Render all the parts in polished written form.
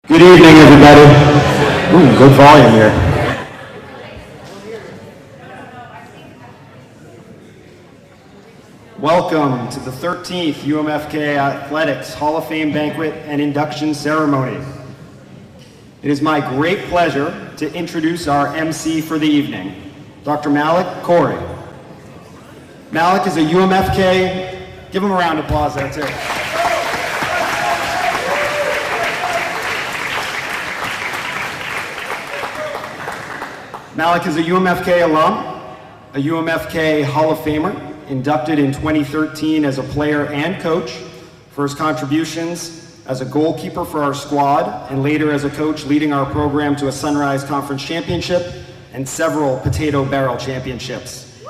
Good evening, everybody. Ooh, good volume here. Welcome to the 13th UMFK Athletics Hall of Fame Banquet and Induction Ceremony. It is my great pleasure to introduce our MC for the evening, Dr. Malik Corey. Malik is a UMFK, give him a round of applause there too. Malik is a UMFK alum, a UMFK Hall of Famer, inducted in 2013 as a player and coach for his contributions as a goalkeeper for our squad, and later as a coach leading our program to a Sunrise Conference Championship and several Potato Barrel Championships.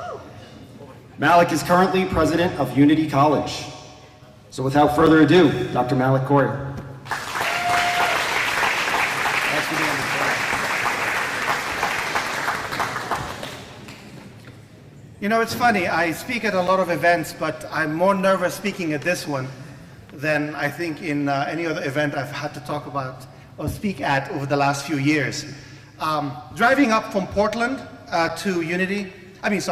Malik is currently president of Unity College. So without further ado, Dr. Malik Corey. You know, it's funny, I speak at a lot of events, but I'm more nervous speaking at this one than I think in any other event I've had to talk about or speak at over the last few years. Driving up from Portland to Unity, I didn't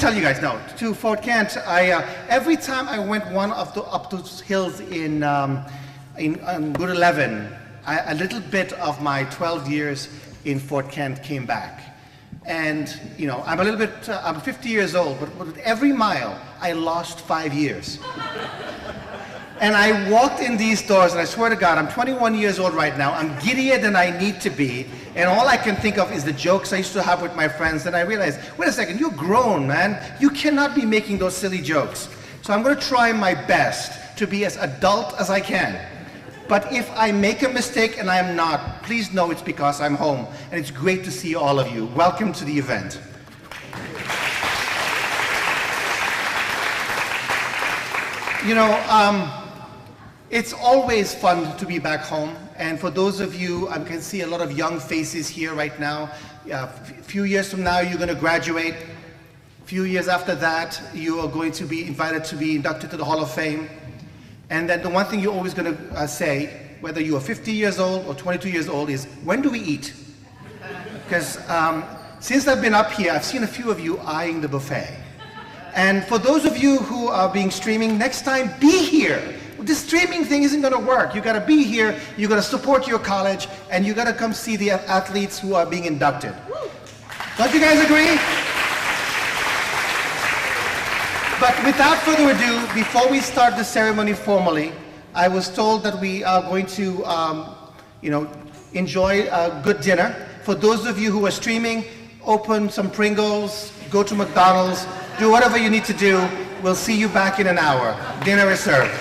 tell you guys, no, to Fort Kent, every time I went up those hills in Route 11, a little bit of my 12 years in Fort Kent came back. And, you know, I'm 50 years old, but with every mile, I lost 5 years. And I walked in these doors, and I swear to God, I'm 21 years old right now. I'm giddier than I need to be. And all I can think of is the jokes I used to have with my friends. And I realized, wait a second, you're grown, man. You cannot be making those silly jokes. So I'm going to try my best to be as adult as I can. But if I make a mistake and I'm not, please know it's because I'm home. And it's great to see all of you. Welcome to the event. You know, it's always fun to be back home. And for those of you, I can see a lot of young faces here right now. A few years from now, you're going to graduate. A few years after that, you are going to be invited to be inducted to the Hall of Fame. And then the one thing you're always going to say, whether you are 50 years old or 22 years old, is, when do we eat? Because since I've been up here, I've seen a few of you eyeing the buffet. And for those of you who are being streaming, next time, be here. This streaming thing isn't going to work. You got to be here, you got to support your college, and you got to come see the athletes who are being inducted. Don't you guys agree? But without further ado, before we start the ceremony formally, I was told that we are going to, enjoy a good dinner. For those of you who are streaming, open some Pringles, go to McDonald's, do whatever you need to do. We'll see you back in an hour. Dinner is served.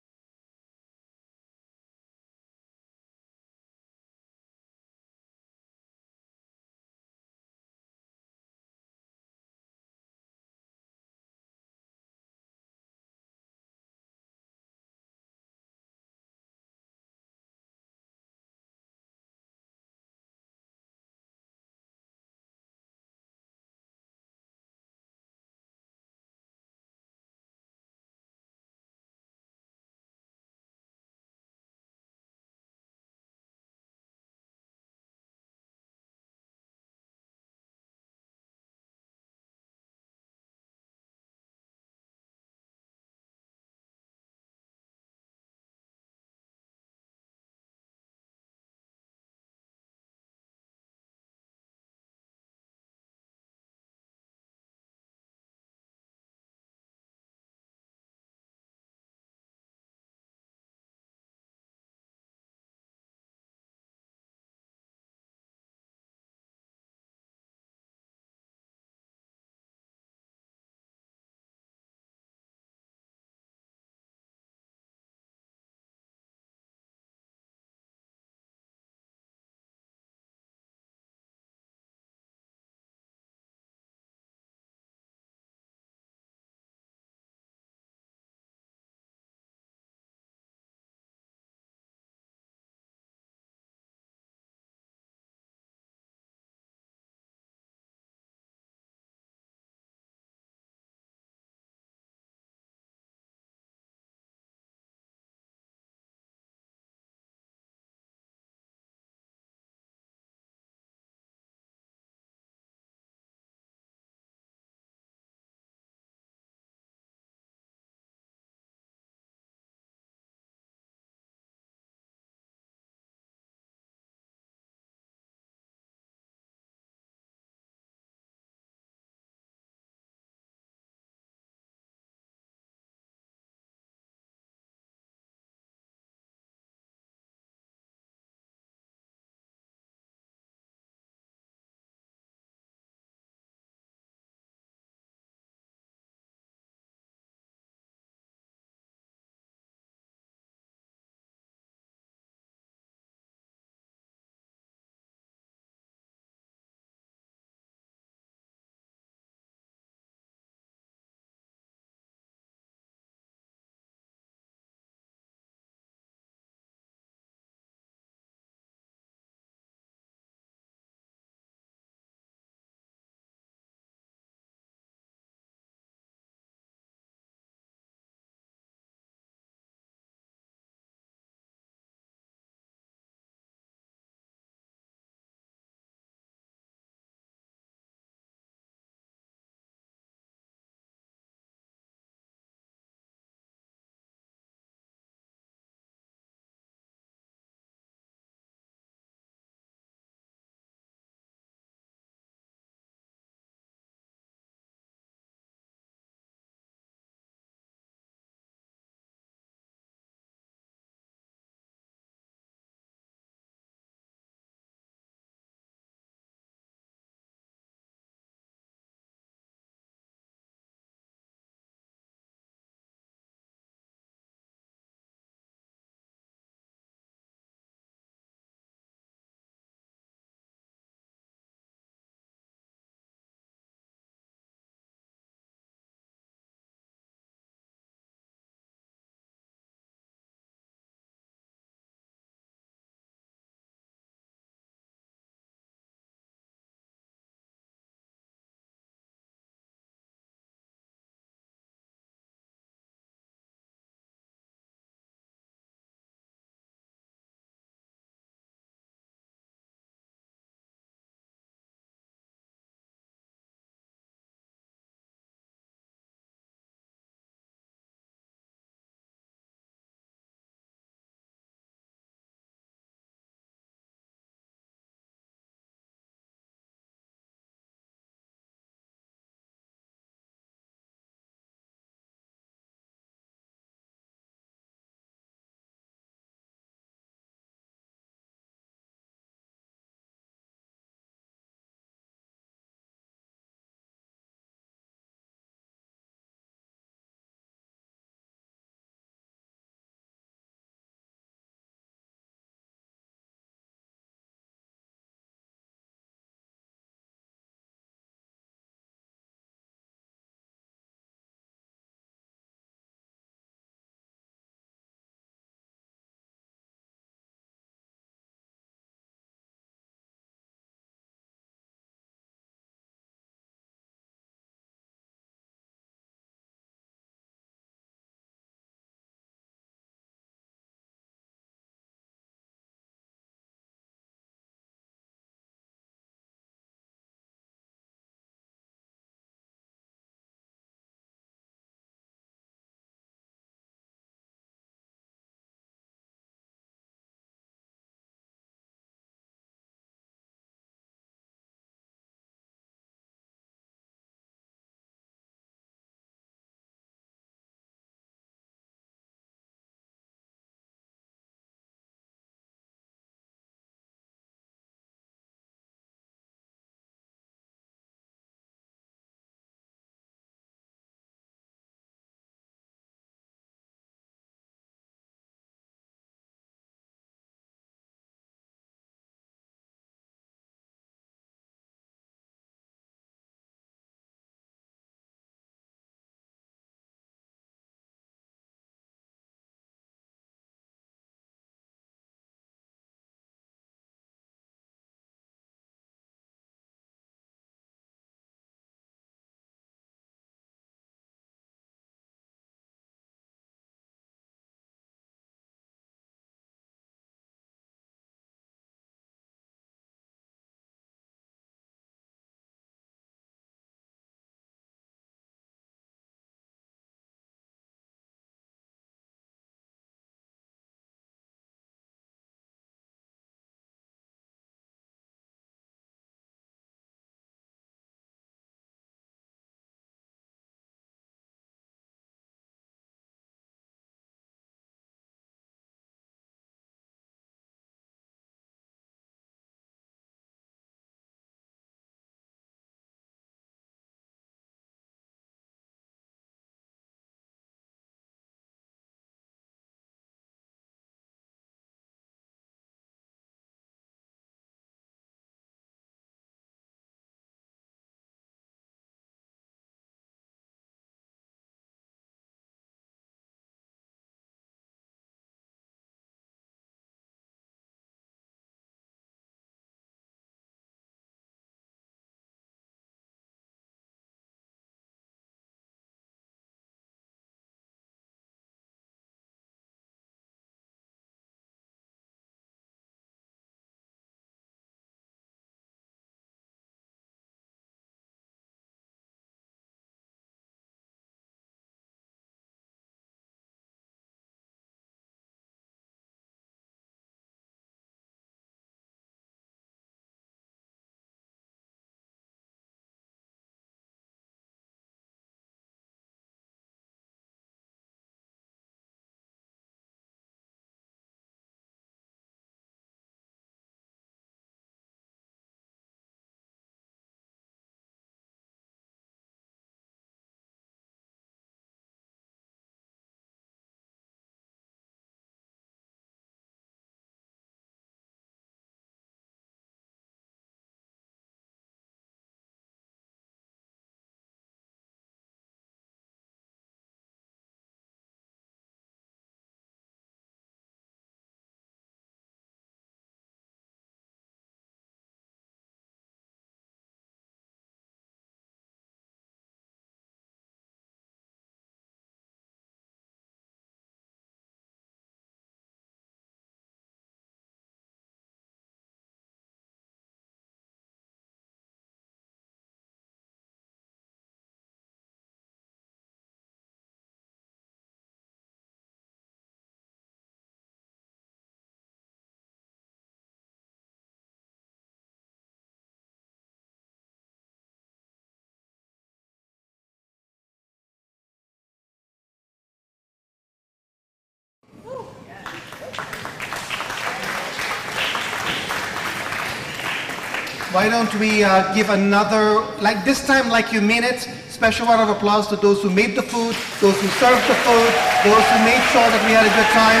Why don't we give another, like this time, like you mean it, special round of applause to those who made the food, those who served the food, those who made sure that we had a good time.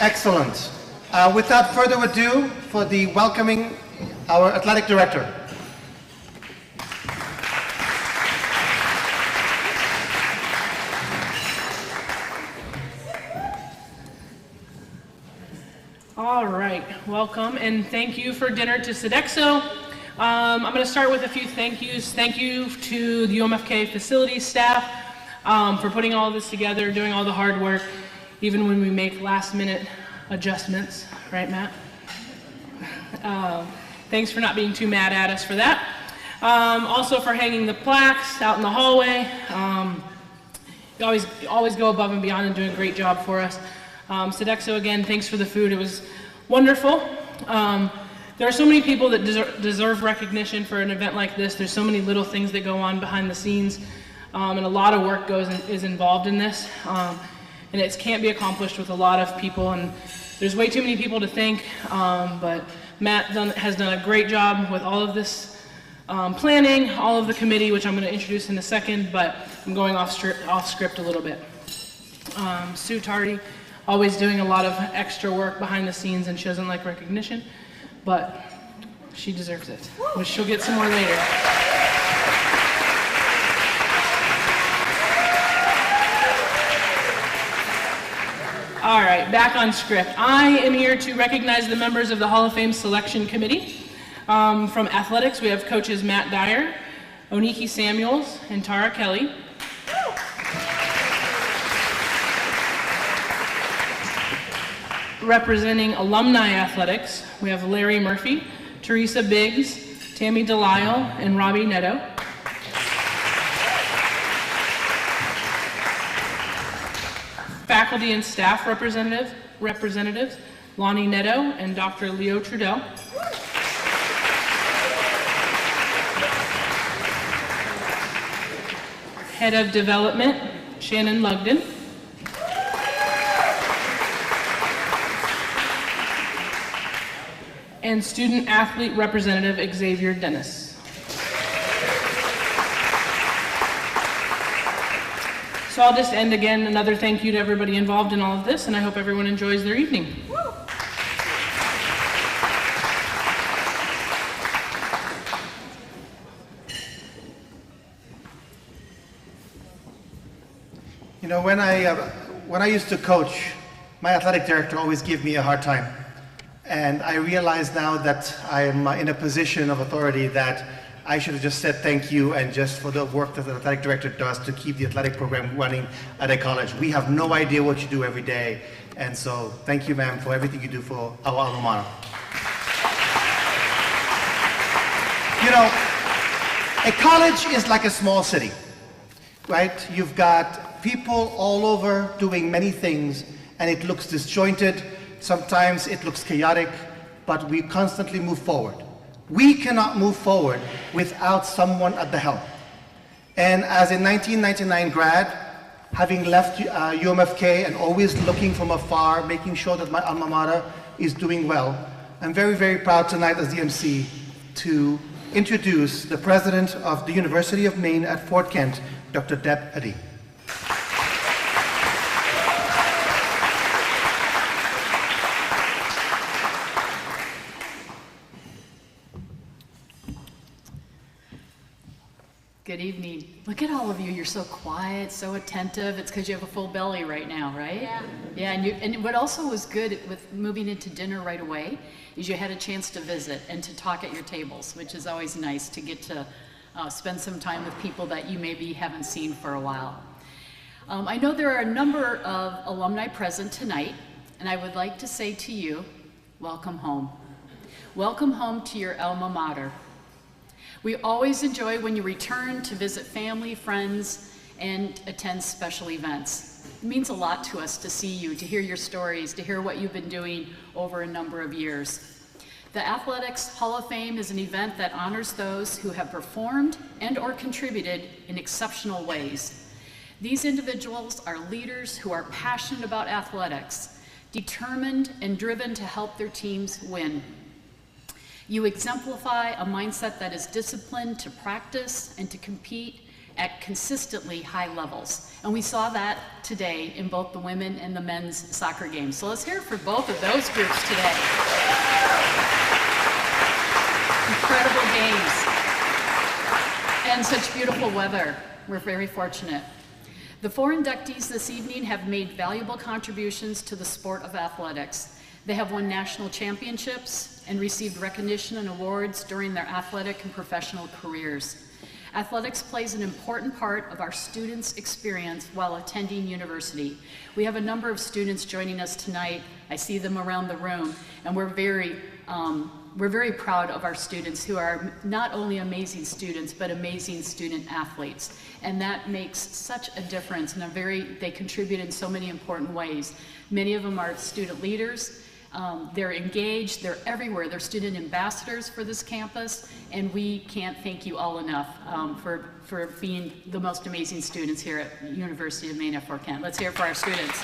Excellent. Without further ado, for the welcoming our athletic director. All right, welcome and thank you for dinner to Sodexo. I'm going to start with a few thank yous. Thank you to the UMFK facilities staff for putting all of this together, doing all the hard work, even when we make last minute adjustments, right, Matt? Thanks for not being too mad at us for that. Also for hanging the plaques out in the hallway. You always go above and beyond and doing a great job for us. Sodexo, again, thanks for the food. It was wonderful. There are so many people that deserve recognition for an event like this. There's so many little things that go on behind the scenes, and a lot of work is involved in this. And it can't be accomplished with a lot of people, and there's way too many people to thank, but Matt has done a great job with all of this planning, all of the committee, which I'm going to introduce in a second, but I'm going off script a little bit. Sue Tardy, always doing a lot of extra work behind the scenes, and she doesn't like recognition, but she deserves it, which she'll get some more later. All right, back on script. I am here to recognize the members of the Hall of Fame Selection Committee. From athletics, we have coaches Matt Dyer, Oniki Samuels, and Tara Kelly. Representing alumni athletics, we have Larry Murphy, Teresa Biggs, Tammy Delisle, and Robbie Netto. Faculty and staff representatives, Lonnie Netto and Dr. Leo Trudell. Head of Development, Shannon Lugden. And Student Athlete Representative, Xavier Dennis. So I'll just end again, another thank you to everybody involved in all of this, and I hope everyone enjoys their evening. You know, when I used to coach, my athletic director always gave me a hard time. And I realize now that I'm in a position of authority that I should have just said thank you, and just for the work that the athletic director does to keep the athletic program running at a college. We have no idea what you do every day. And so thank you, ma'am, for everything you do for our alma mater. You know, a college is like a small city, right? You've got people all over doing many things, and it looks disjointed. Sometimes it looks chaotic, but we constantly move forward. We cannot move forward without someone at the helm. And as a 1999 grad, having left UMFK and always looking from afar, making sure that my alma mater is doing well, I'm very, very proud tonight as the MC to introduce the president of the University of Maine at Fort Kent, Dr. Deb Eddy. Good evening. Look at all of you. You're so quiet, so attentive. It's because you have a full belly right now, right? Yeah. Yeah, and what also was good with moving into dinner right away is you had a chance to visit and to talk at your tables, which is always nice to get to spend some time with people that you maybe haven't seen for a while. I know there are a number of alumni present tonight, and I would like to say to you, welcome home. Welcome home to your alma mater. We always enjoy when you return to visit family, friends, and attend special events. It means a lot to us to see you, to hear your stories, to hear what you've been doing over a number of years. The Athletics Hall of Fame is an event that honors those who have performed and or contributed in exceptional ways. These individuals are leaders who are passionate about athletics. determined and driven to help their teams win. You exemplify a mindset that is disciplined to practice and to compete at consistently high levels. And we saw that today in both the women and the men's soccer games. So let's hear it for both of those groups today. Incredible games. And such beautiful weather. We're very fortunate. The 4 inductees this evening have made valuable contributions to the sport of athletics. They have won national championships and received recognition and awards during their athletic and professional careers. Athletics plays an important part of our students' experience while attending university. We have a number of students joining us tonight. I see them around the room, and we're very proud of our students who are not only amazing students, but amazing student athletes. And that makes such a difference, and they contribute in so many important ways. Many of them are student leaders. They're engaged, they're everywhere. They're student ambassadors for this campus, and we can't thank you all enough for being the most amazing students here at University of Maine at Fort Kent. Let's hear it for our students.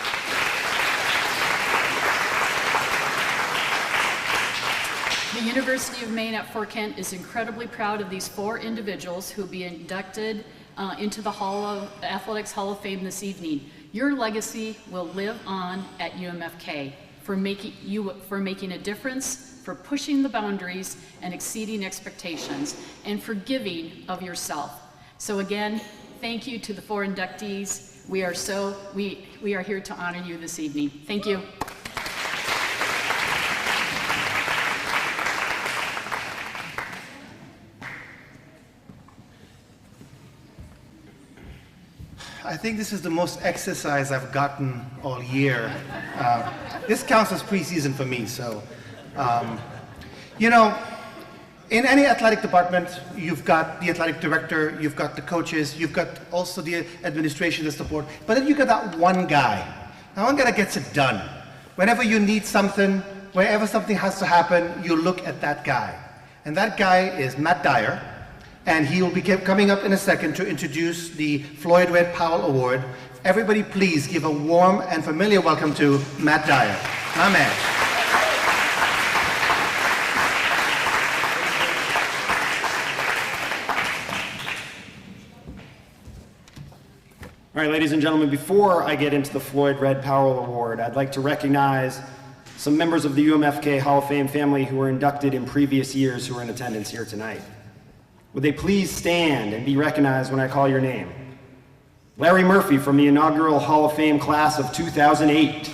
The University of Maine at Fort Kent is incredibly proud of these 4 individuals who will be inducted into the Athletics Hall of Fame this evening. Your legacy will live on at UMFK. For making a difference, for pushing the boundaries and exceeding expectations, and for giving of yourself. So again, thank you to the 4 inductees. We are here to honor you this evening. Thank you. I think this is the most exercise I've gotten all year. This counts as preseason for me, so. You know, in any athletic department, you've got the athletic director, you've got the coaches, you've got also the administration, the support, but then you've got that one guy. That one guy that gets it done. Whenever you need something, wherever something has to happen, you look at that guy. And that guy is Matt Dyer. And he will be coming up in a second to introduce the Floyd Red Powell Award. Everybody please give a warm and familiar welcome to Matt Dyer. My man. All right, ladies and gentlemen, before I get into the Floyd Red Powell Award, I'd like to recognize some members of the UMFK Hall of Fame family who were inducted in previous years who are in attendance here tonight. Would they please stand and be recognized when I call your name? Larry Murphy from the inaugural Hall of Fame class of 2008.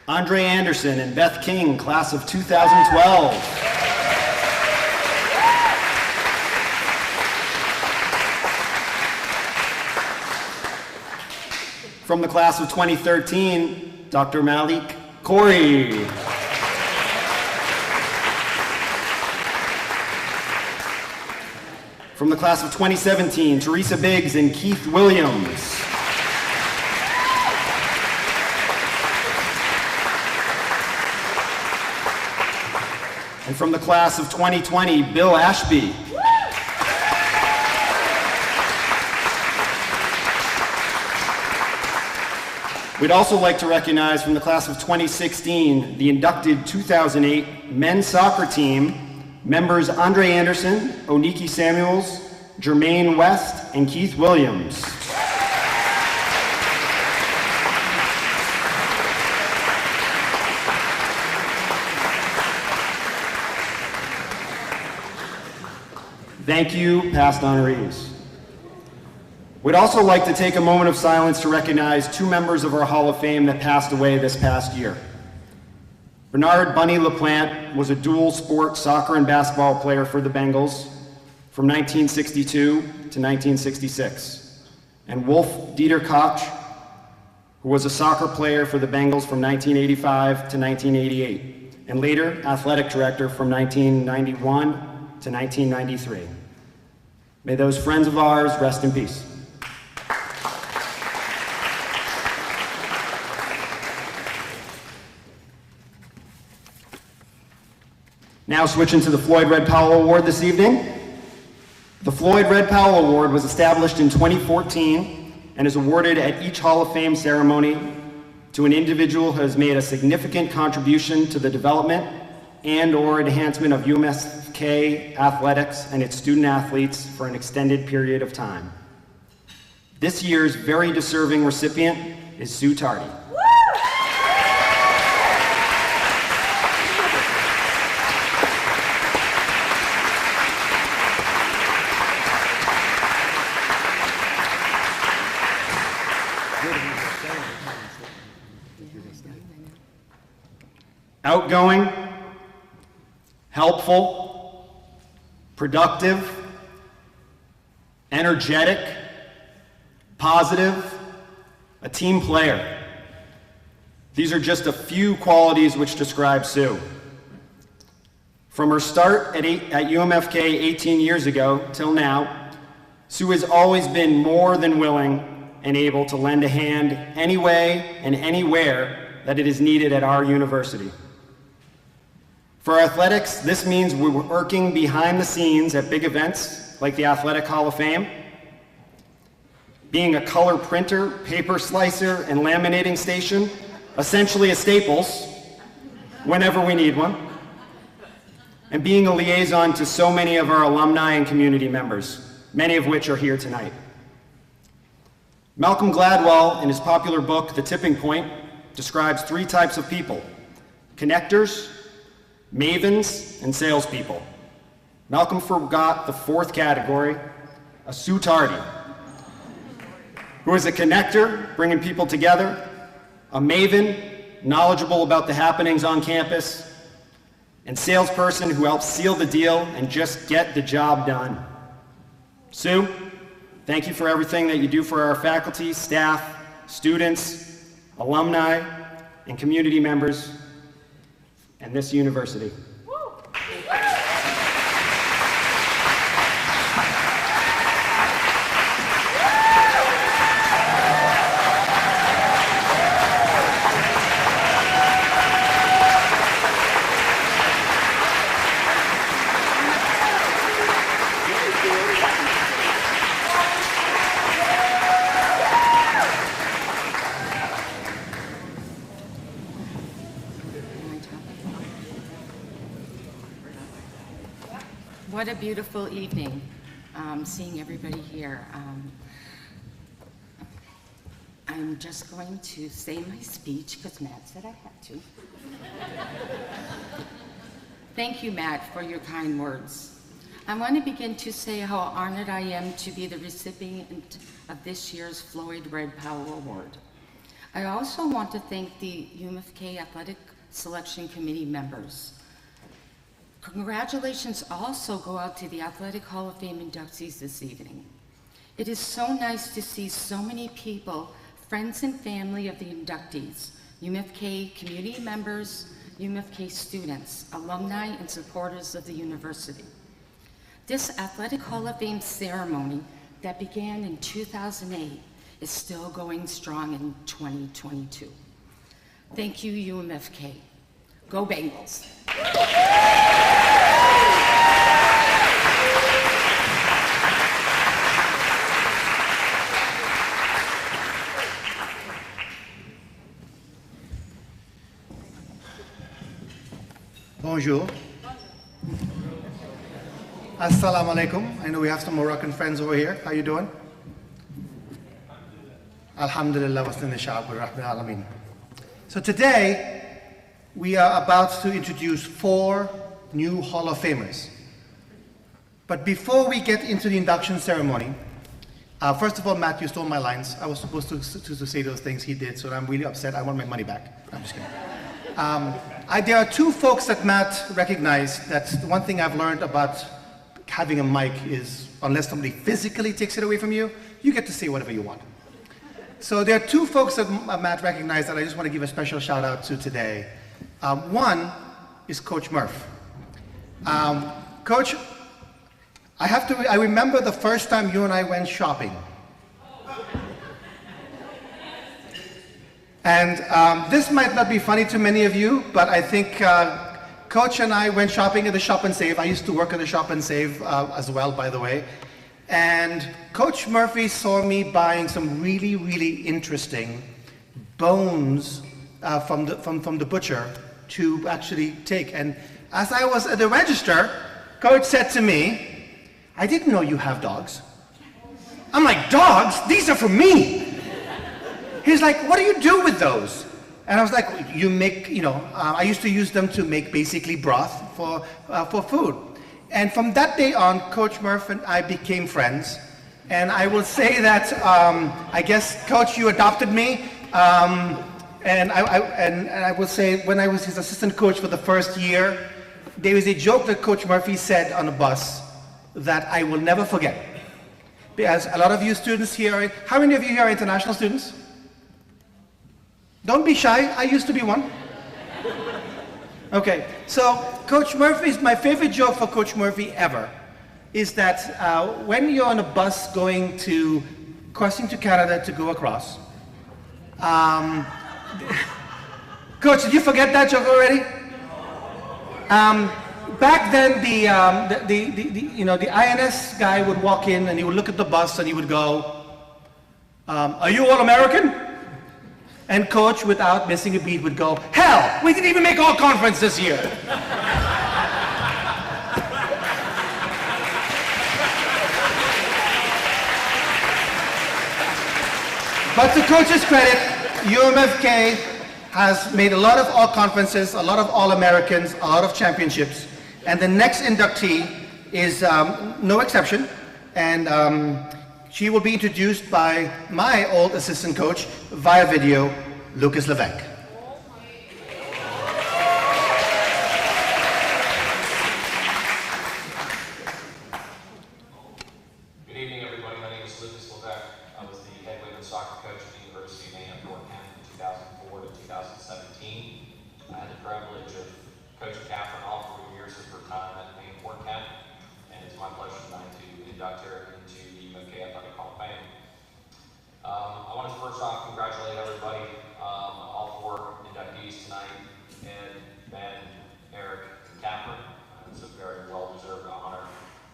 Andre Anderson and Beth King, class of 2012. From the class of 2013, Dr. Malik Corey. From the class of 2017, Teresa Biggs and Keith Williams. And from the class of 2020, Bill Ashby. We'd also like to recognize from the class of 2016, the inducted 2008 men's soccer team, members Andre Anderson, Oniki Samuels, Jermaine West, and Keith Williams. Thank you, past honorees. We'd also like to take a moment of silence to recognize 2 members of our Hall of Fame that passed away this past year. Bernard Bunny LaPlante was a dual sport soccer and basketball player for the Bengals from 1962 to 1966. And Wolf Dieter Koch, who was a soccer player for the Bengals from 1985 to 1988, and later athletic director from 1991 to 1993. May those friends of ours rest in peace. Now switching to the Floyd Red Powell Award this evening. The Floyd Red Powell Award was established in 2014 and is awarded at each Hall of Fame ceremony to an individual who has made a significant contribution to the development and/or enhancement of UMFK athletics and its student athletes for an extended period of time. This year's very deserving recipient is Sue Tardy. Outgoing, helpful, productive, energetic, positive, a team player. These are just a few qualities which describe Sue. From her start at UMFK 18 years ago till now, Sue has always been more than willing and able to lend a hand any way and anywhere that it is needed at our university. For athletics, this means we're working behind the scenes at big events like the Athletic Hall of Fame, being a color printer, paper slicer, and laminating station, essentially a Staples, whenever we need one, and being a liaison to so many of our alumni and community members, many of which are here tonight. Malcolm Gladwell, in his popular book, The Tipping Point, describes 3 types of people: connectors, mavens, and salespeople. Malcolm forgot the 4th category, a Sue Tardy, who is a connector, bringing people together, a maven, knowledgeable about the happenings on campus, and salesperson who helps seal the deal and just get the job done. Sue, thank you for everything that you do for our faculty, staff, students, alumni, and community members, and this university. What a beautiful evening, seeing everybody here. I'm just going to say my speech because Matt said I had to. Thank you, Matt, for your kind words. I want to begin to say how honored I am to be the recipient of this year's Floyd Red Powell Award. I also want to thank the UMFK Athletic Selection Committee members. Congratulations also go out to the Athletic Hall of Fame inductees this evening. It is so nice to see so many people, friends and family of the inductees, UMFK community members, UMFK students, alumni, and supporters of the university. This Athletic Hall of Fame ceremony that began in 2008 is still going strong in 2022. Thank you, UMFK. Go Bengals. Bonjour. Assalamu alaikum. I know we have some Moroccan friends over here. How you doing? Alhamdulillah wa sallallahu rabbil alameen. So today, we are about to introduce 4 new Hall of Famers. But before we get into the induction ceremony, first of all, Matt, you stole my lines. I was supposed to say those things, he did, so I'm really upset. I want my money back. I'm just kidding. There are 2 folks that Matt recognized. That's the one thing I've learned about having a mic is, unless somebody physically takes it away from you, you get to say whatever you want. So there are 2 folks that Matt recognized that I just want to give a special shout out to today. One is Coach Murph. Coach, I remember the first time you and I went shopping. And this might not be funny to many of you, but I think Coach and I went shopping at the Shop and Save. I used to work at the Shop and Save as well, by the way. And Coach Murphy saw me buying some really, really interesting bones from the butcher to actually take. And as I was at the register, Coach said to me, "I didn't know you have dogs." I'm like, "Dogs? These are for me." He's like, "What do you do with those?" And I was like, "You make, I used to use them to make basically broth for food." And from that day on, Coach Murphy and I became friends. And I will say that, I guess, Coach, you adopted me. And I will say, when I was his assistant coach for the first year, there was a joke that Coach Murphy said on a bus that I will never forget. Because a lot of you students here, how many of you here are international students? Don't be shy, I used to be one. Okay, so Coach Murphy's, my favorite joke for Coach Murphy ever is that when you're on a bus crossing to Canada to go across, Coach, did you forget that joke already? Back then, the INS guy would walk in and he would look at the bus and he would go, "Are you all American?" And Coach, without missing a beat, would go, "Hell, we didn't even make all conference this year." But to Coach's credit, UMFK has made a lot of all conferences, a lot of all Americans, a lot of championships. And the next inductee is no exception. And she will be introduced by my old assistant coach via video, Lucas Levesque. Good evening, everybody. My name is Lucas Levesque. I was the head women's soccer coach at the University of Maine at Fort Kent from 2004 to 2017. I had the privilege of coaching Catherine all 4 years of her time at Maine Fort Kent, and it's my pleasure tonight to induct her into the UMFK Athletic Hall of Fame. I want to first off congratulate everybody, all 4 inductees tonight, Ed, Ben, Eric, and Catherine. It's a very well-deserved honor.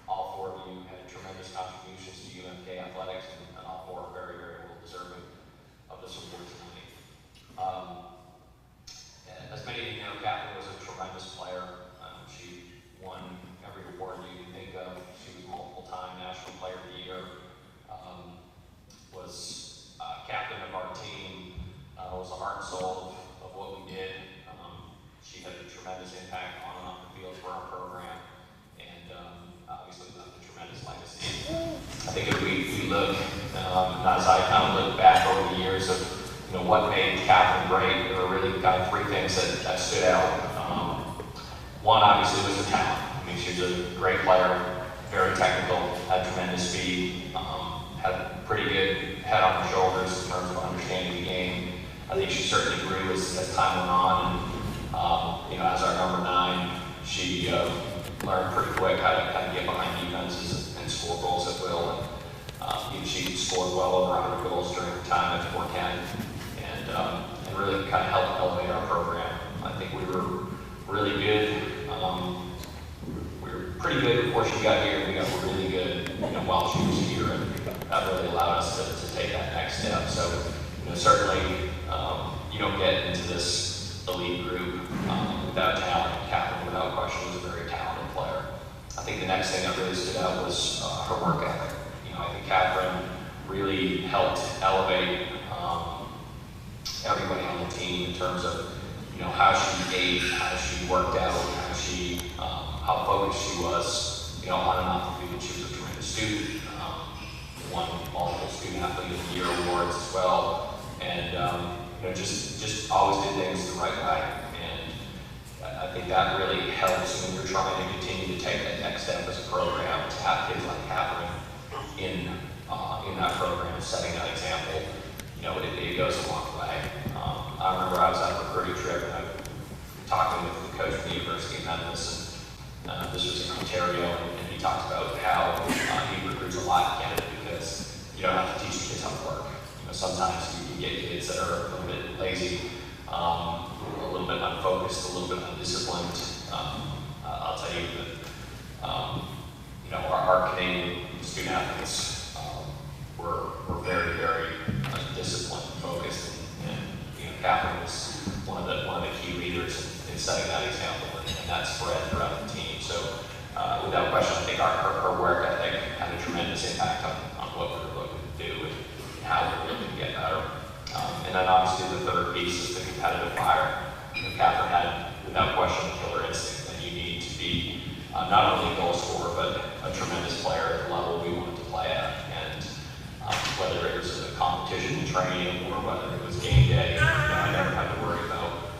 All 4 of you had tremendous contributions to UMFK athletics, and all 4 are very, very well deserving of this award tonight. As many of you know, Catherine was a tremendous player. She won every award you can think of. She was multiple-time National Player of the Year. Was captain of our team. Was the heart and soul of what we did. She had a tremendous impact on and off the field for our program, and obviously left a tremendous legacy. I think if we look, as I kind of look back over the years of what made Catherine great, there were really kind of 3 things that stood out. One obviously was her talent. I mean, she was a great player, very technical, had tremendous speed, had a pretty good head on her shoulders in terms of understanding the game. I think she certainly grew as time went on, and as our number 9, she learned pretty quick how to get behind defenses and score goals at will. And she scored well over 100 goals during her time at Fort Kent, and really kind of helped elevate our program. I think we were really good. We were pretty good before she got here. We got really good while she was here, and that really allowed us to take that next step. So certainly you don't get into this elite group without talent. Catherine, without question, was a very talented player. I think the next thing that really stood out was her work ethic. I think Catherine really helped elevate everybody on the team in terms of how she ate, how she worked out, how focused she was on and off the field. She was a tremendous student, won multiple Student Athlete of the Year awards as well, and just always did things the right way. And I think that really helps when you're trying to continue to take that next step as a program, to have kids like Catherine in that program, setting that example. It goes a long way. I remember I was on a recruiting trip, and I was talking with the coach from the University of Memphis, and this was in Ontario, and he talked about how he recruits a lot in Canada because you don't have to teach kids how to work. Sometimes you get kids that are a little bit lazy, a little bit unfocused, a little bit undisciplined. I'll tell you that our Canadian student athletes were very, very disciplined, focused, and Catherine was one of the key leaders in setting that example, and that spread throughout the team. So without question, I think her work ethic had a tremendous impact on what we were looking to do and how we were looking to get better. And then obviously the third piece is the competitive fire. Catherine had, without question, a killer instinct that you need to be not only a goal scorer, but a tremendous player at the level we wanted to play at. And whether it was a competition in training or whether it was game day, I never had to worry about,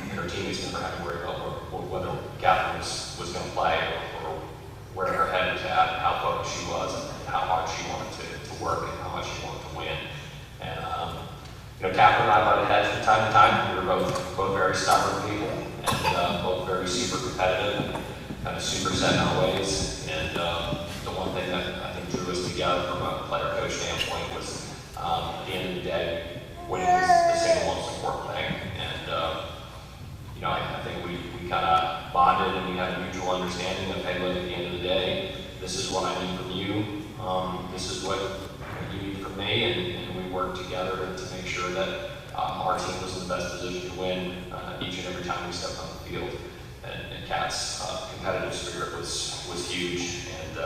and her teammates never had to worry about whether Catherine was going to play or where her head was at, and how focused she was, and how hard she wanted to work, and how much she wanted to win. And Catherine and I butted heads from time to time. We were both very stubborn people, and both very super competitive, and kind of super set in our ways. And the one thing that I think drew us together from a player-coach standpoint was, at the end of the day, winning was the single most important thing. And I think we kind of bonded, and we had a mutual understanding of, hey, look, at the end of the day, this is what I need from you. This is what you need from me, and we worked together to make sure that our team was in the best position to win each and every time we stepped on the field. And Kat's competitive spirit was huge, and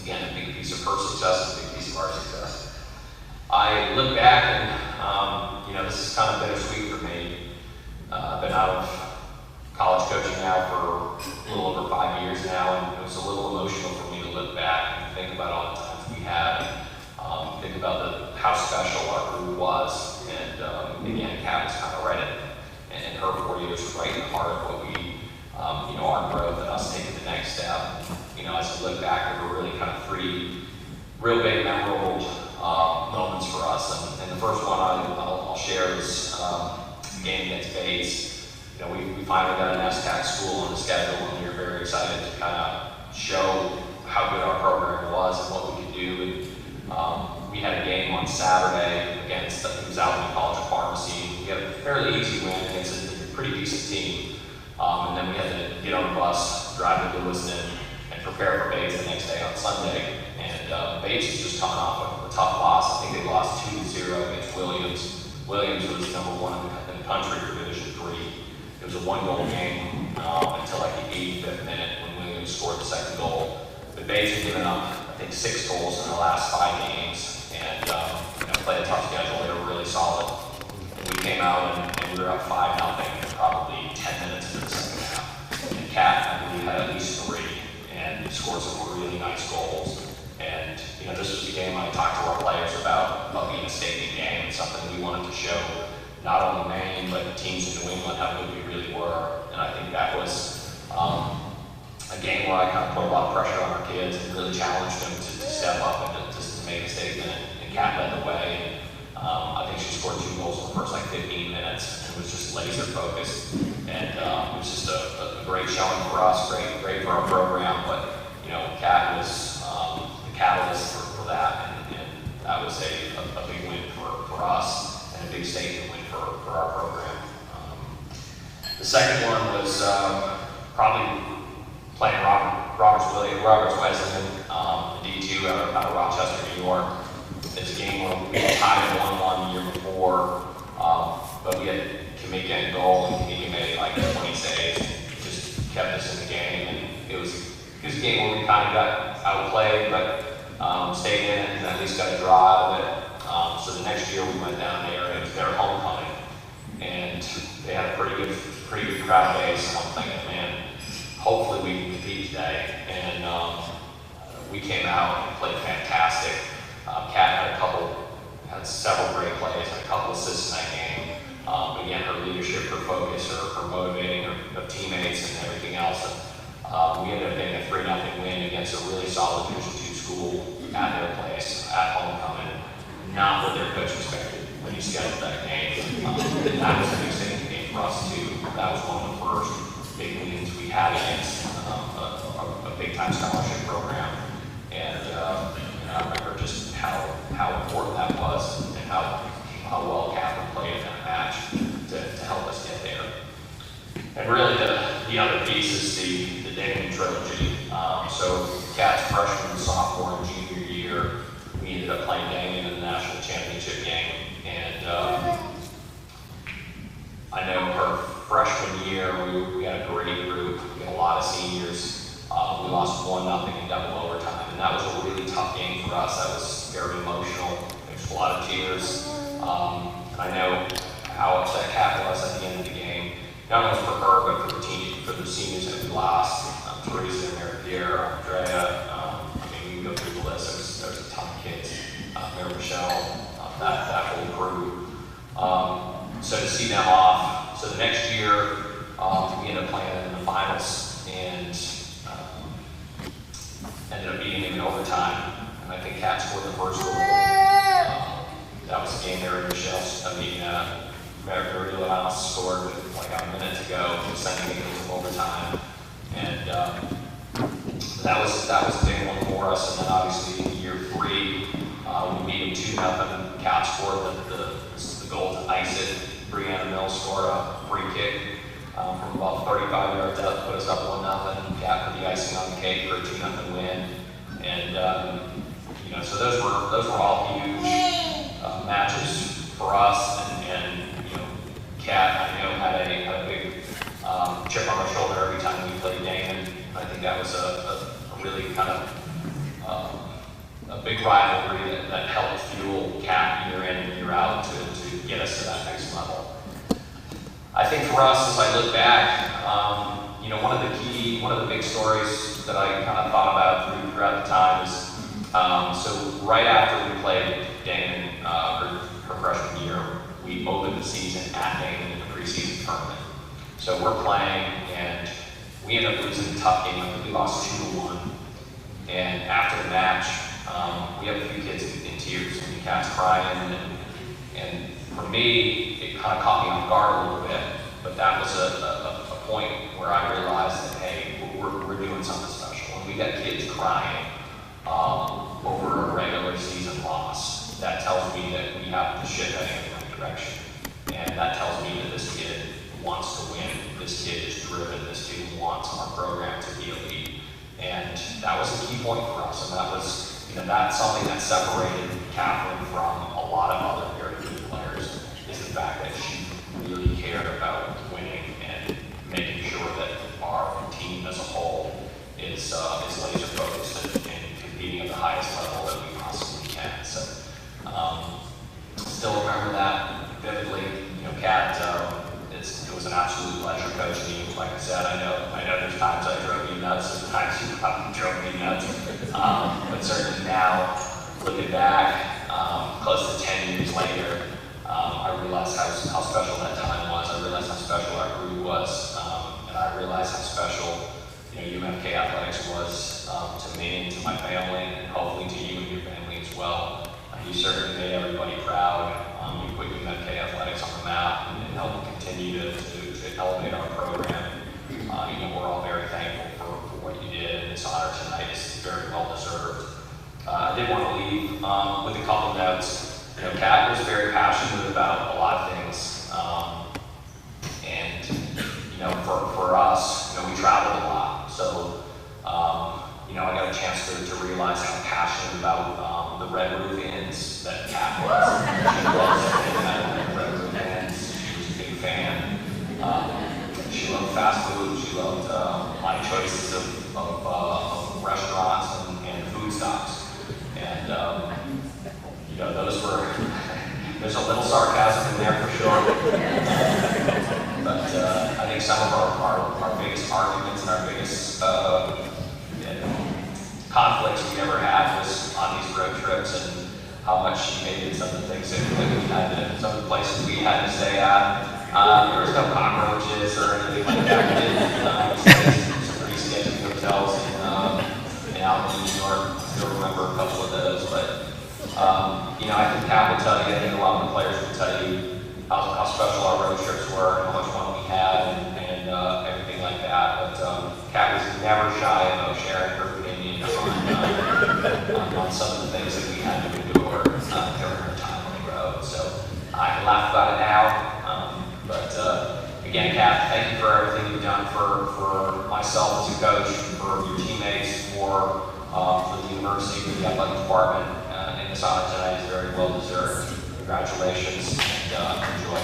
again, a big piece of her success, a big piece of our success. I look back, and this is kind of bittersweet for me. I've been out of college coaching now for a little over 5 years now, and it was a little emotional for me to look back and think about all the times we had, think about how special our group was, and again, Kat was kind of right at, and her 4 years was right in the heart of what we, our growth and us taking the next step. As I look back, there were really kind of 3 real big memorable moments for us, and the first one I'll share is the game against Bates. We finally got an SCAC school on the schedule, and we were very excited to kind of show how good our program was and what we could do. And we had a game on Saturday against, it was Albany College of Pharmacy. We had a fairly easy win against a pretty decent team. And then we had to get on the bus, drive to Lewiston, and prepare for Bates the next day on Sunday. And Bates was just coming off a tough loss. I think they lost 2-0 against Williams. Williams was #1 in the country for Division III. It was a 1-goal game until like the 85th minute when Williams scored the second goal. But Bates had given up, I think, 6 goals in the last 5 games, and played a tough schedule. They were really solid. And we came out and we were up 5-0, probably 10 minutes into the second half. And Kat, I believe, had at least 3, and scored some really nice goals. And this was a game I talked to our players about being a statement game and something we wanted to show not only Maine, but teams in New England how good we really were. And I think that was a game where I kind of put a lot of pressure on our kids and really challenged them to step up and to make a statement. And Kat led the way. And I think she scored 2 goals in the first 15 minutes and was just laser focused. And it was just a great showing for us, great for our program. But Kat was the catalyst for that, and that was a big win for us and a big statement win for our program. The second one was probably playing Roberts Wesleyan, D2 out of Rochester, New York. It's a game where we tied at 1-1 the year before, but we had Kamika in goal, and Kamika made like 20 saves, just kept us in the game, and it was a game where we kind of got outplayed, but stayed in it and at least got a draw out of it. So the next year we went down there, and it was their homecoming, and they had a pretty good crowd base. And I'm thinking, man, hopefully we can compete today. And we came out and played fantastic. Kat had several great plays, and a couple assists in that game. Again, her leadership, her focus, her motivating of teammates and everything else. And we ended up getting a 3-0 win against a really solid Division II school at their place, at homecoming. Not what their coach expected when he scheduled that game. That was an exciting game for us too. That was one of the first big wins we had against a big-time scholarship program. And I remember just how important that was and how well Catherine played in that match to help us get there. And really the other piece is the Damon trilogy. So Cat's freshman, sophomore, and junior year, we ended up playing Damon in the national championship game. And I know her freshman year, we had a great group. We had a lot of seniors. We lost 1-0 in double overtime, and that was a really tough game for us. That was very emotional. There was a lot of tears. And I know how upset Kat was at the end of the game, not only for her, but for the team, for the seniors that we lost. Teresa, Mary Pierre, Andrea. I mean, we can go through the list. There's a ton of kids. Mary Michelle, that whole crew. So to see them off. So the next year, we ended up playing in the finals and ended up beating them in overtime. And I think Kat scored the first goal. That was a game there in Michelle. Mary Lewis scored with like a minute to go, sending it into overtime. And that was a big one for us. And then obviously in year 3, we beat them 2-0. Kat scored the goal to ice it. Brianna Mills scored a free kick from about 35 yards out, put us up 1-0. Kat put the icing on the cake for a 2-0 win. And so those were all huge matches for us. And Kat, I know, had a big chip on her shoulder every time we played Damon. I think that was a really kind of a big rivalry that helped fuel Kat year in and year out to get us to that next level. I think for us, as I look back, one of the big stories that I kind of thought about throughout the time is, so right after we played Damon her freshman year, we opened the season at Damon in the preseason tournament. So we're playing, and we ended up losing a tough game. I think we lost 2-1. And after the match, we have a few kids in tears, and Kat's crying. And for me, it kind of caught me off guard a little bit. But that was a point where I realized that, hey, we're doing something special. When we got kids crying over a regular season loss, that tells me that we have the ship heading in the right direction. And that tells me that this kid wants to win. This kid is driven. This kid wants our program to be elite. And that was a key point for us. And that was, that's something that separated Catherine from a lot of other very good players, is the fact that she really cared about winning and making sure that our team as a whole is laser focused and competing at the highest level that we possibly can. So still remember that vividly. Kat, it was an absolute pleasure coaching you. Like I said, I know there's times I drove you nuts, there's times you probably drove me nuts. But certainly now, looking back, close to 10 years later, I realized how special that time was. I realized how special our group was, and I realized how special UMFK athletics was to me and to my family, and hopefully to you and your family as well. You certainly made everybody proud. You put UMFK athletics on the map and helped continue to elevate our program. We're all very thankful for what you did, and this honor tonight is very well deserved. I did want to leave with a couple notes. Kat was very passionate about a lot of things, and for us, we traveled a lot. So I got a chance to realize how passionate about the Red Roof Inns that Kat was. She was Red Roof Inns. She was a big fan. She loved fast food. She loved my choices of restaurants and food stops. And there's a little sarcasm in there for sure. But I think some of our biggest arguments and our biggest conflicts we ever had was on these road trips, and how much she hated some of the things that we had to, some of the places we had to stay at. There was no cockroaches or anything like that. We did some pretty sketchy hotels in Albany, New York. I still remember a couple of those, but I think Kat would tell you, I think a lot of the players would tell you how special our road trips were and how much fun we had and everything like that. But Kat was never shy about sharing her opinion on some of the things that we had to endure during our time on the road. So I can laugh about it now. But again, Kat, thank you for everything you've done for my myself as a coach, for your teammates, for the university, for the athletic department, and this honor tonight is very well deserved. Congratulations, and enjoy.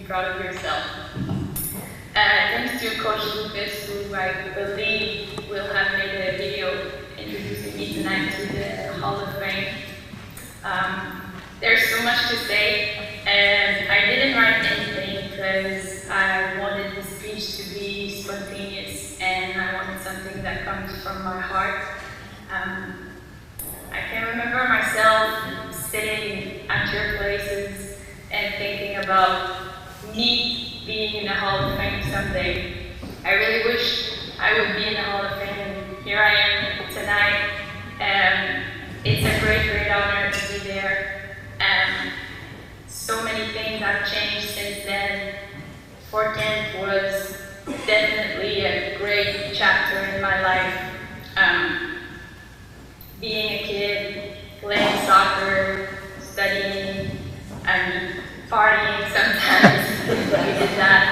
Proud of yourself. Thanks to Coach Lucas, who I believe will have made a video introducing me tonight to the Hall of Fame. There's so much to say, and I didn't write anything because I wanted the speech to be spontaneous, and I wanted something that comes from my heart. I can remember myself sitting at your places and thinking about me being in the Hall of Fame someday. I really wish I would be in the Hall of Fame, and here I am tonight. It's a great, great honor to be there. So many things have changed since then. Fort Kent was definitely a great chapter in my life. Being a kid, playing soccer, studying, and partying sometimes. We did that.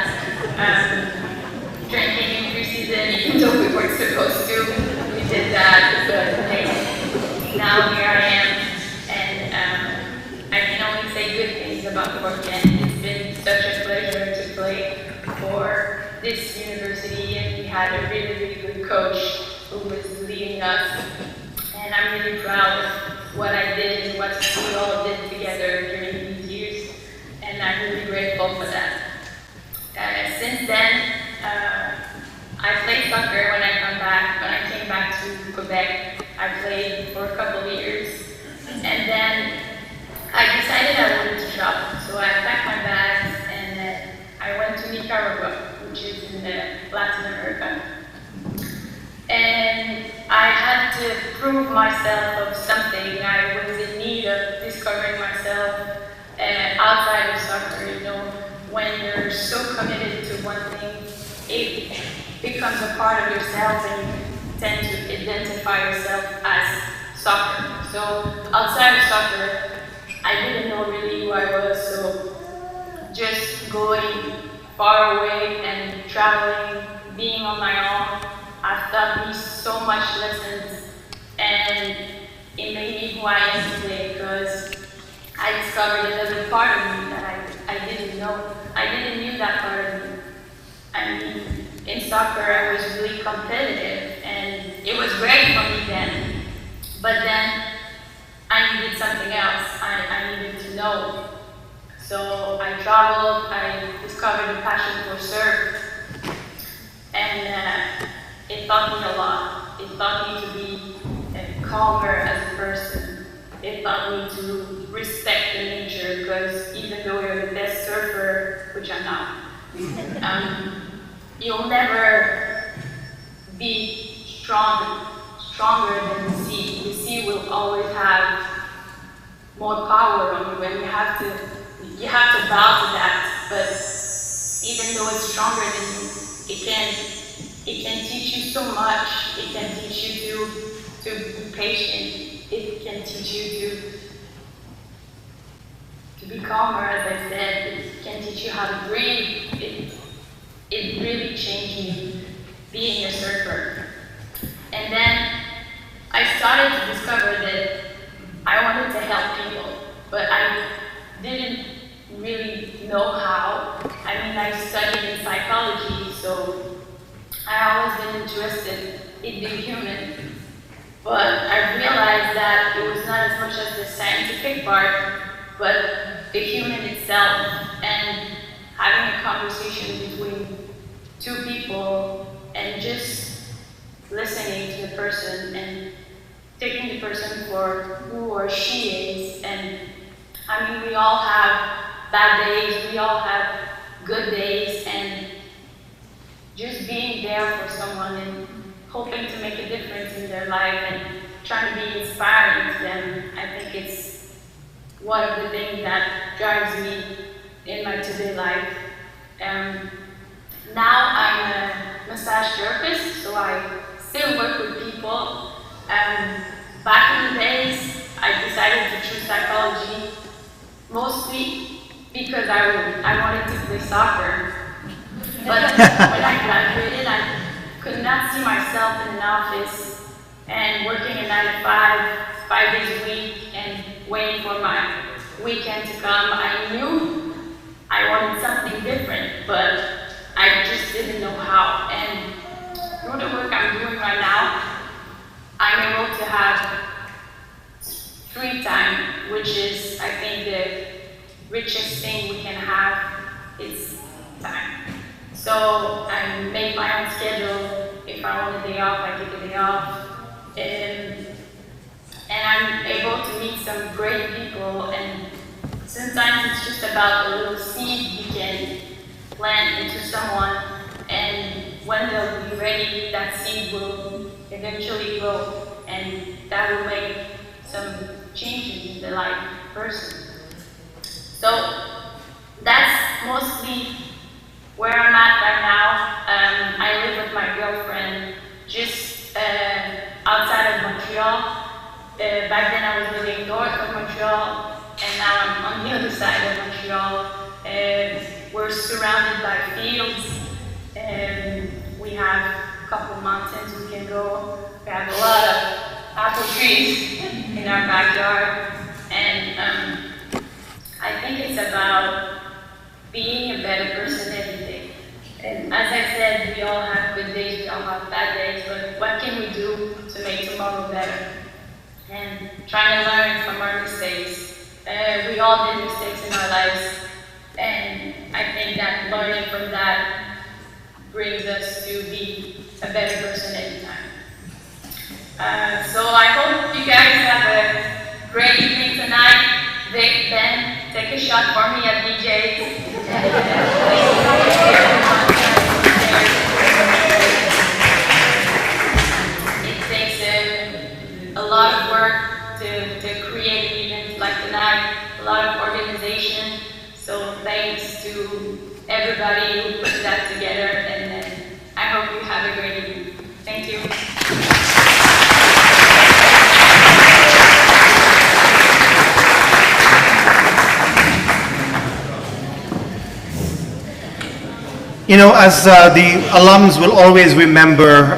Drinking in preseason, even though we weren't supposed to. We did that. But hey, now here I am, and I can only say good things about Fort Kent. It's been such a pleasure to play for this university, and we had a really, really good coach who was leading us. And I'm really proud of what I did and what we all did together during these years. And I'm really grateful for that. Since then, I played soccer when I came back to Quebec. I played for a couple of years. And then I decided I wanted to travel. So I packed my bags and I went to Nicaragua, which is in Latin America. And I had to prove myself of something. I was in need of discovering myself outside of soccer. You know, when you're so committed to one thing, it becomes a part of yourself, and you tend to identify yourself as soccer. So outside of soccer, I didn't know really who I was. So just going far away and traveling, being on my own, I've taught me so much lessons, and it made me who I am today, because I discovered another part of me that I didn't know. I didn't know that part of me. I mean, in soccer I was really competitive, and it was great for me then. But then I needed something else. I needed to know. So I traveled, I discovered a passion for surf, and it taught me a lot. It taught me to be calmer as a person. It taught me to respect the nature, because even though you're the best surfer, which I'm not, you'll never be stronger than the sea. The sea will always have more power on you, and you have to bow to that. But even though it's stronger than you, it can teach you so much. It can teach you to be patient. It can teach you to be calmer, as I said. It can teach you how to breathe. It really changed me being a surfer. And then I started to discover that I wanted to help people, but I didn't really know how. I mean, I studied in psychology, so I always been interested in being human. But I realized that it was not as much as the scientific part, but the human itself, and having a conversation between two people and just listening to the person and taking the person for who or she is. And I mean, we all have bad days, we all have good days, and just being there for someone and hoping to make a difference in their life and trying to be inspiring to them, I think it's one of the things that drives me in my today life. Now I'm a massage therapist, so I still work with people. Back in the days, I decided to choose psychology mostly because I wanted to play soccer. But when I graduated, I could not see myself in an office and working a 9 to 5 days a week, and waiting for my weekend to come. I knew I wanted something different, but I just didn't know how. And through the work I'm doing right now, I'm able to have free time, which is, I think, the richest thing we can have is time. So I make my own schedule. If I want a day off, I take a day off. And I'm able to meet some great people, and sometimes it's just about a little seed you can plant into someone, and when they'll be ready, that seed will eventually grow, and that will make some changes in the life of the person. So that's mostly where I'm at right now. I live with my girlfriend just outside of Montreal. Back then I was living north of Montreal, and now I'm on the other side of Montreal. We're surrounded by fields, and we have a couple mountains we can go. We have a lot of apple trees in our backyard, and I think it's about being a better person every day. And as I said, we all have good days, we all have bad days, but what can we do to make tomorrow better? And trying to learn from our mistakes. We all did mistakes in our lives, and I think that learning from that brings us to be a better person every time. So I hope you guys have a great evening tonight. Vic, Ben, take a shot for me at DJ. It takes a lot of work to create events like tonight, a lot of organization. So thanks to everybody who put that together, and I hope you have a great evening. Thank you. You know, as the alums will always remember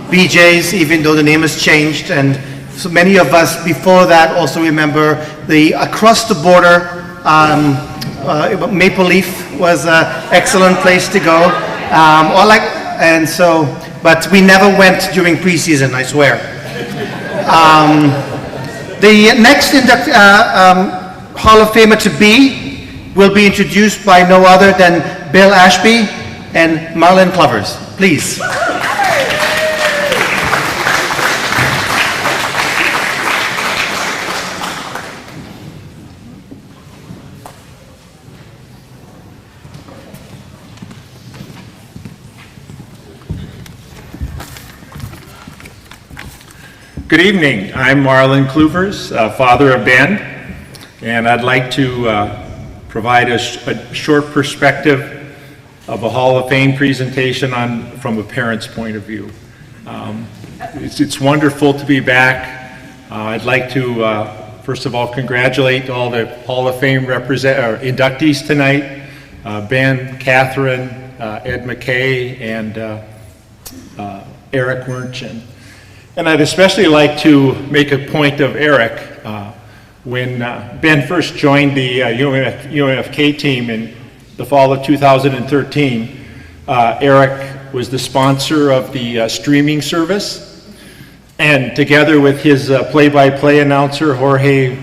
BJ's, even though the name has changed, and so many of us before that also remember the across the border. Maple Leaf was an excellent place to go, but we never went during preseason, I swear. The next Hall of Famer to be will be introduced by no other than Bill Ashby and Marlon Clovers. Please. Good evening. I'm Marlon Clovers, father of Ben, and I'd like to provide a short perspective of a Hall of Fame presentation from a parent's point of view. It's wonderful to be back. I'd like to first of all congratulate all the Hall of Fame inductees tonight, Ben, Catherine, Ed McKay, and Eric Wernchin. And I'd especially like to make a point of Eric. When Ben first joined the UMFK team in the fall of 2013, Eric was the sponsor of the streaming service, and together with his play-by-play announcer, Jorge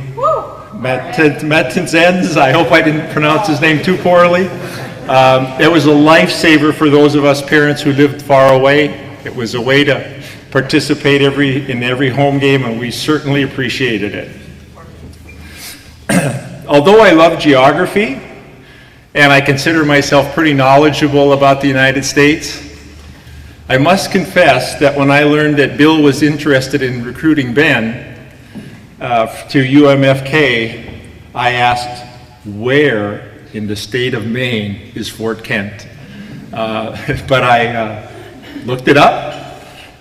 Matanzens, I hope I didn't pronounce his name too poorly, it was a lifesaver for those of us parents who lived far away. It was a way to participate in every home game, and we certainly appreciated it. Although I love geography, and I consider myself pretty knowledgeable about the United States, I must confess that when I learned that Bill was interested in recruiting Ben to UMFK, I asked, where in the state of Maine is Fort Kent? But I looked it up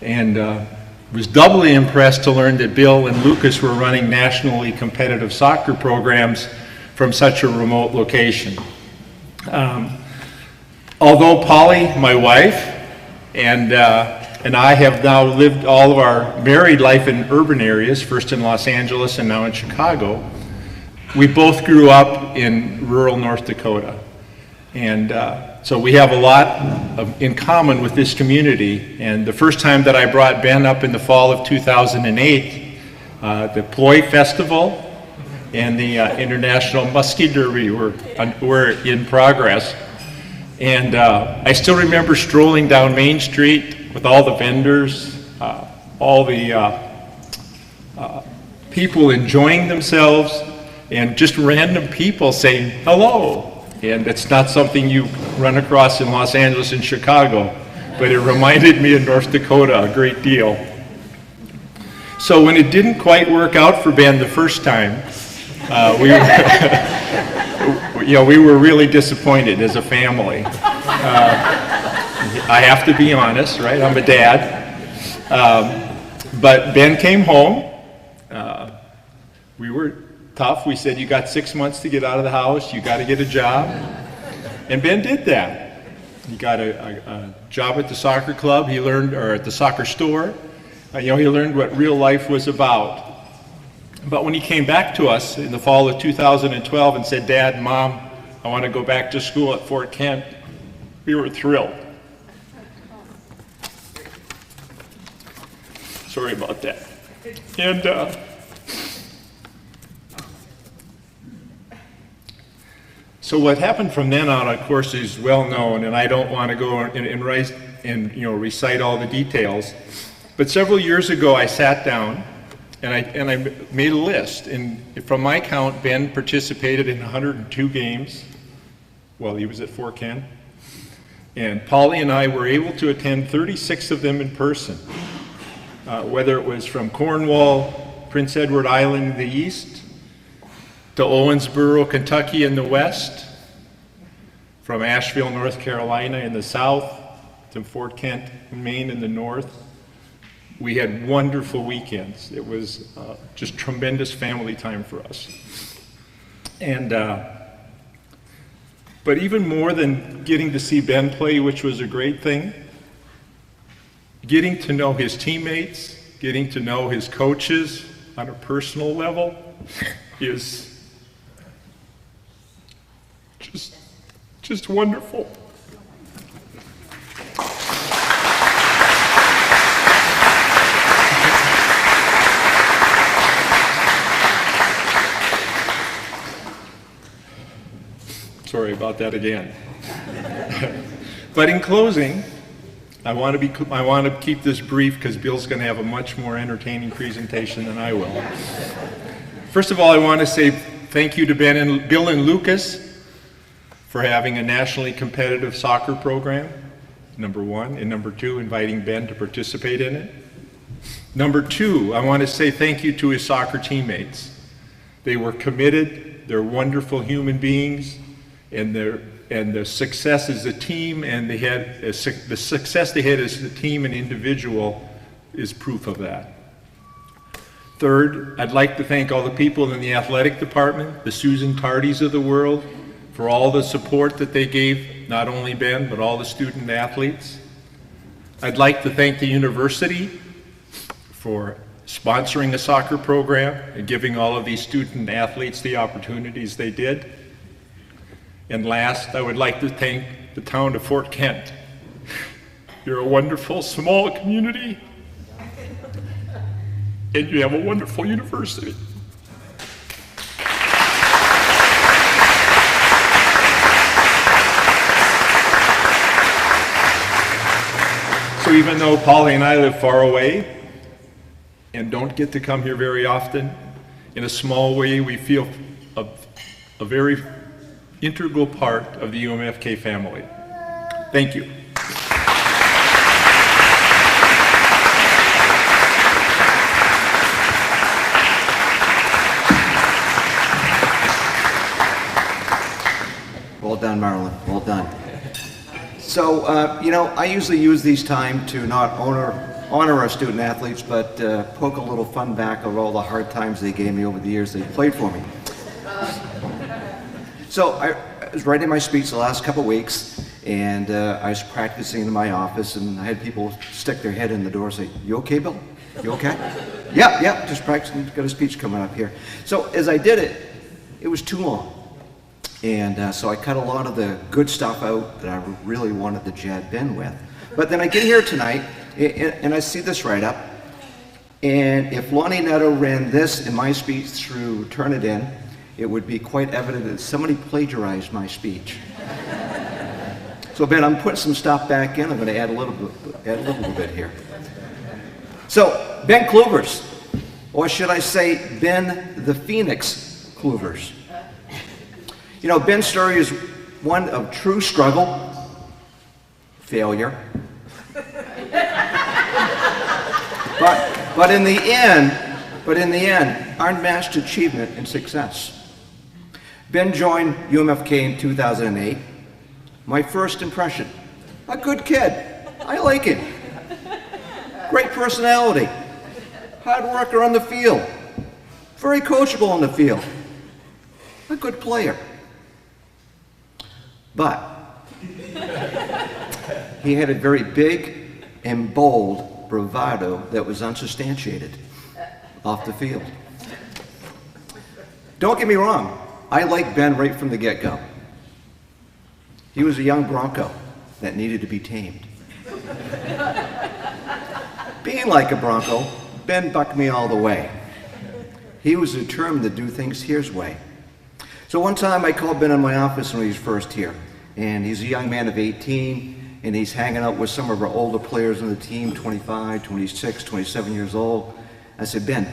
and was doubly impressed to learn that Bill and Lucas were running nationally competitive soccer programs from such a remote location. Although Polly, my wife, and I have now lived all of our married life in urban areas, first in Los Angeles and now in Chicago, we both grew up in rural North Dakota. And so we have a lot in common with this community. And the first time that I brought Ben up in the fall of 2008, the Ploy Festival and the International Muskie Derby were in progress. And I still remember strolling down Main Street with all the vendors, all the people enjoying themselves, and just random people saying hello. And it's not something you run across in Los Angeles and Chicago, but it reminded me of North Dakota a great deal. So when it didn't quite work out for Ben the first time, we were really disappointed as a family. I have to be honest, right? I'm a dad. But Ben came home. We were tough. We said, you got 6 months to get out of the house. You got to get a job. And Ben did that. He got a job at the soccer club. He learned, or at the soccer store. He learned what real life was about. But when he came back to us in the fall of 2012 and said, Dad, Mom, I want to go back to school at Fort Kent, we were thrilled. Sorry about that. And so what happened from then on, of course, is well known, and I don't want to go and recite all the details. But several years ago, I sat down and I made a list. And from my count, Ben participated in 102 games while he was at Fort Kent. And Polly and I were able to attend 36 of them in person, whether it was from Cornwall, Prince Edward Island in the east, to Owensboro, Kentucky in the west, from Asheville, North Carolina in the south, to Fort Kent, Maine in the north. We had wonderful weekends. It was just tremendous family time for us. And but even more than getting to see Ben play, which was a great thing, getting to know his teammates, getting to know his coaches on a personal level is just wonderful. Sorry about that again. But in closing, I want to keep this brief because Bill's going to have a much more entertaining presentation than I will. First of all, I want to say thank you to Bill and Lucas for having a nationally competitive soccer program, number one, and number two, inviting Ben to participate in it. Number two, I want to say thank you to his soccer teammates. They were committed, they're wonderful human beings, and the success as a team and the success they had as a team and individual is proof of that. Third, I'd like to thank all the people in the athletic department, the Susan Tardys of the world, for all the support that they gave, not only Ben, but all the student athletes. I'd like to thank the university for sponsoring a soccer program and giving all of these student athletes the opportunities they did. And last, I would like to thank the town of Fort Kent. You're a wonderful small community, and you have a wonderful university. So even though Polly and I live far away and don't get to come here very often, in a small way we feel a very integral part of the UMFK family. Thank you. Well done, Marilyn. Well done. So, you know, I usually use these time to not honor our student athletes, but poke a little fun back of all the hard times they gave me over the years they played for me. So I was writing my speech the last couple of weeks, and I was practicing in my office, and I had people stick their head in the door and say, "You okay, Bill? You okay?" Yeah, just practicing, got a speech coming up here. So as I did it, it was too long. And so I cut a lot of the good stuff out that I really wanted to jab Ben with. But then I get here tonight, and I see this write-up, and if Lonnie Netto ran this in my speech through Turnitin, it would be quite evident that somebody plagiarized my speech. So Ben, I'm putting some stuff back in. I'm going to add a little bit here. So Ben Kluvers, or should I say Ben the Phoenix Kluvers. You know, Ben's story is one of true struggle, failure, but in the end, unmatched achievement and success. Ben joined UMFK in 2008. My first impression, a good kid. I like him. Great personality. Hard worker on the field. Very coachable on the field. A good player. But he had a very big and bold bravado that was unsubstantiated off the field. Don't get me wrong, I liked Ben right from the get-go. He was a young Bronco that needed to be tamed. Being like a Bronco, Ben bucked me all the way. He was determined to do things his way. So one time I called Ben in my office when he was first here, and he's a young man of 18, and he's hanging out with some of our older players on the team, 25, 26, 27 years old. I said, Ben,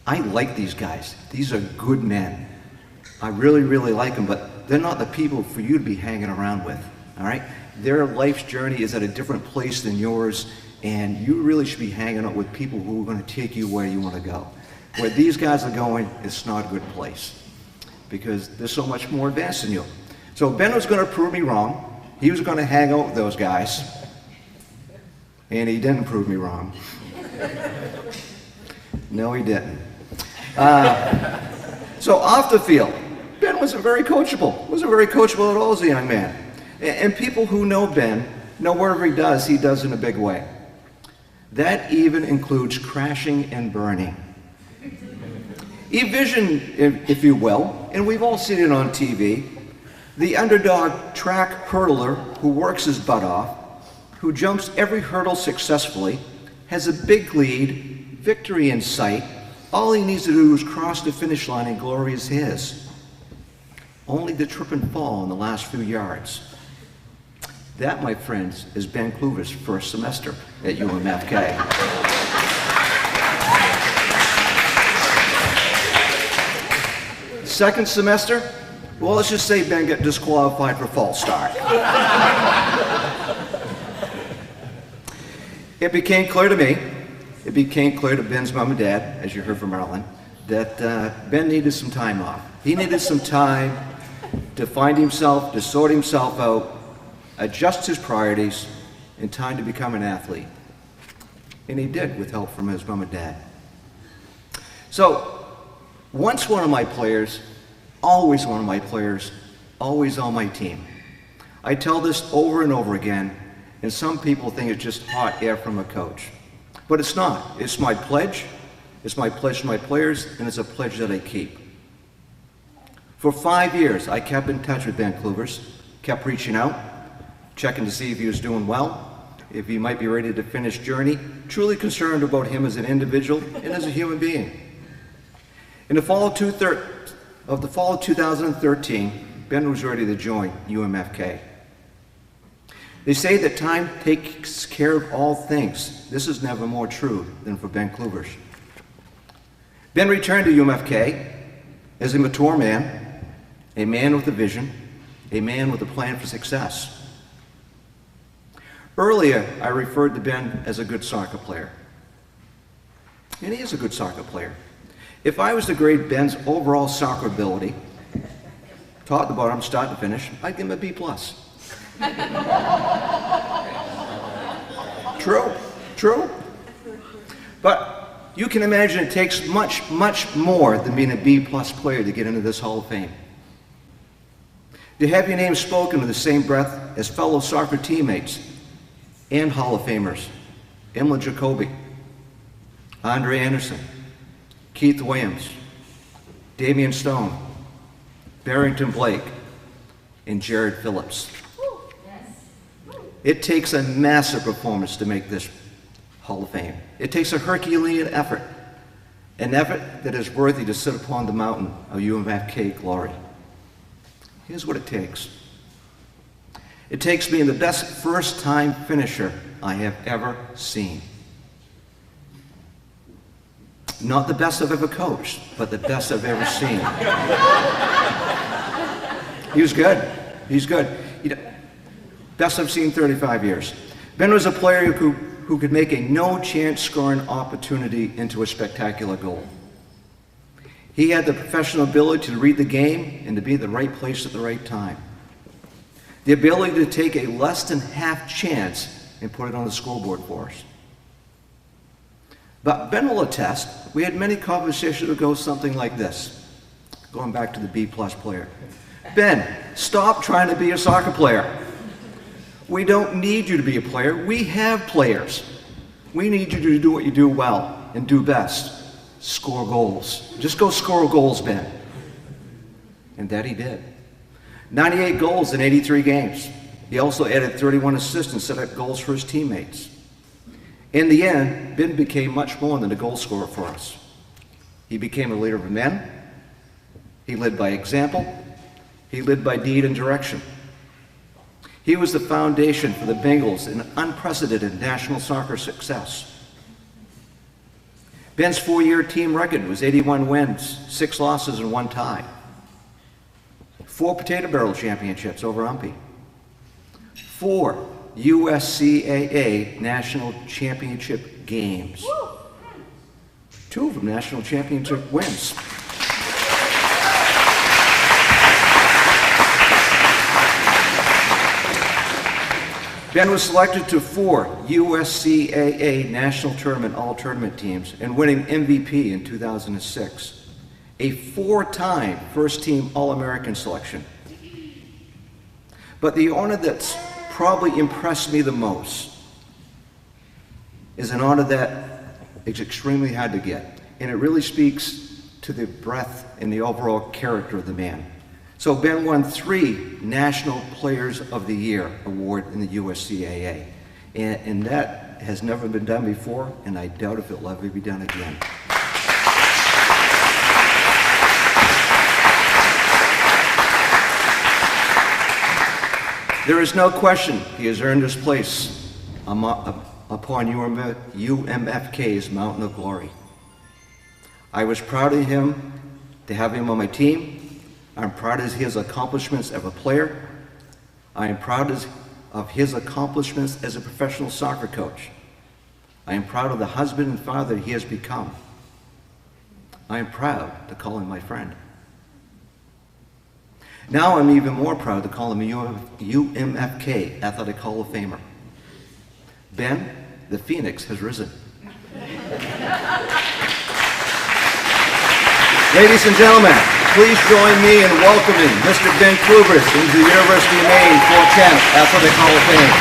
I like these guys. These are good men. I really, really like them, but they're not the people for you to be hanging around with, all right? Their life's journey is at a different place than yours, and you really should be hanging out with people who are going to take you where you want to go. Where these guys are going, it's not a good place, because they're so much more advanced than you. So Ben was going to prove me wrong. He was going to hang out with those guys, and he didn't prove me wrong. No, he didn't. So off the field, Ben wasn't very coachable. Wasn't very coachable at all as a young man. And people who know Ben know wherever he does in a big way. That even includes crashing and burning. He visioned, if you will, and we've all seen it on TV, the underdog track hurdler who works his butt off, who jumps every hurdle successfully, has a big lead, victory in sight. All he needs to do is cross the finish line and glory is his. Only to trip and fall in the last few yards. That, my friends, is Ben Kluvers' first semester at UMFK. Second semester, well, let's just say Ben got disqualified for false start. It became clear to me, it became clear to Ben's mom and dad, as you heard from Marilyn, that Ben needed some time off. He needed some time to find himself, to sort himself out, adjust his priorities, and time to become an athlete. And he did with help from his mom and dad. So, once one of my players, always one of my players, always on my team. I tell this over and over again, and some people think it's just hot air from a coach. But it's not. It's my pledge. It's my pledge to my players, and it's a pledge that I keep. For 5 years, I kept in touch with Ben Kluvers, kept reaching out, checking to see if he was doing well, if he might be ready to finish journey, truly concerned about him as an individual and as a human being. In the fall of 2013, Ben was ready to join UMFK. They say that time takes care of all things. This is never more true than for Ben Kluvers. Ben returned to UMFK as a mature man, a man with a vision, a man with a plan for success. Earlier, I referred to Ben as a good soccer player. And he is a good soccer player. If I was to grade Ben's overall soccer ability, top to bottom, start to finish, I'd give him a B+. True. But you can imagine it takes much, much more than being a B+ player to get into this Hall of Fame. To have your name spoken in the same breath as fellow soccer teammates and Hall of Famers, Emma Jacoby, Andre Anderson, Keith Williams, Damian Stone, Barrington Blake, and Jared Phillips. It takes a massive performance to make this Hall of Fame. It takes a Herculean effort, an effort that is worthy to sit upon the mountain of UMFK glory. Here's what it takes. It takes being the best first-time finisher I have ever seen. Not the best I've ever coached, but the best I've ever seen. He was good. He's good. Best I've seen in 35 years. Ben was a player who could make a no-chance scoring opportunity into a spectacular goal. He had the professional ability to read the game and to be at the right place at the right time. The ability to take a less than half chance and put it on the scoreboard for us. But Ben will attest, we had many conversations that go something like this. Going back to the B+ player. Ben, stop trying to be a soccer player. We don't need you to be a player. We have players. We need you to do what you do well and do best. Score goals. Just go score goals, Ben. And that he did. 98 goals in 83 games. He also added 31 assists and set up goals for his teammates. In the end, Ben became much more than a goal scorer for us. He became a leader of men. He led by example. He led by deed and direction. He was the foundation for the Bengals in unprecedented national soccer success. Ben's 4-year team record was 81 wins, 6 losses, and 1 tie. 4 Potato Barrel championships over Umpy. 4 USCAA national championship games. 2 of them national championship wins. Ben was selected to 4 USCAA National Tournament All-Tournament teams and winning MVP in 2006. A 4-time first-team All-American selection. But the honor that's probably impressed me the most is an honor that is extremely hard to get. And it really speaks to the breadth and the overall character of the man. So Ben won 3 National Players of the Year award in the USCAA. And that has never been done before, and I doubt if it'll ever be done again. There is no question he has earned his place upon UMFK's mountain of glory. I was proud of him to have him on my team. I'm proud of his accomplishments as a player. I am proud of his accomplishments as a professional soccer coach. I am proud of the husband and father he has become. I am proud to call him my friend. Now I'm even more proud to call him a UMFK Athletic Hall of Famer. Ben, the Phoenix has risen. Ladies and gentlemen, please join me in welcoming Mr. Ben Kluvers into the University of Maine 410 Athletic Hall of Fame.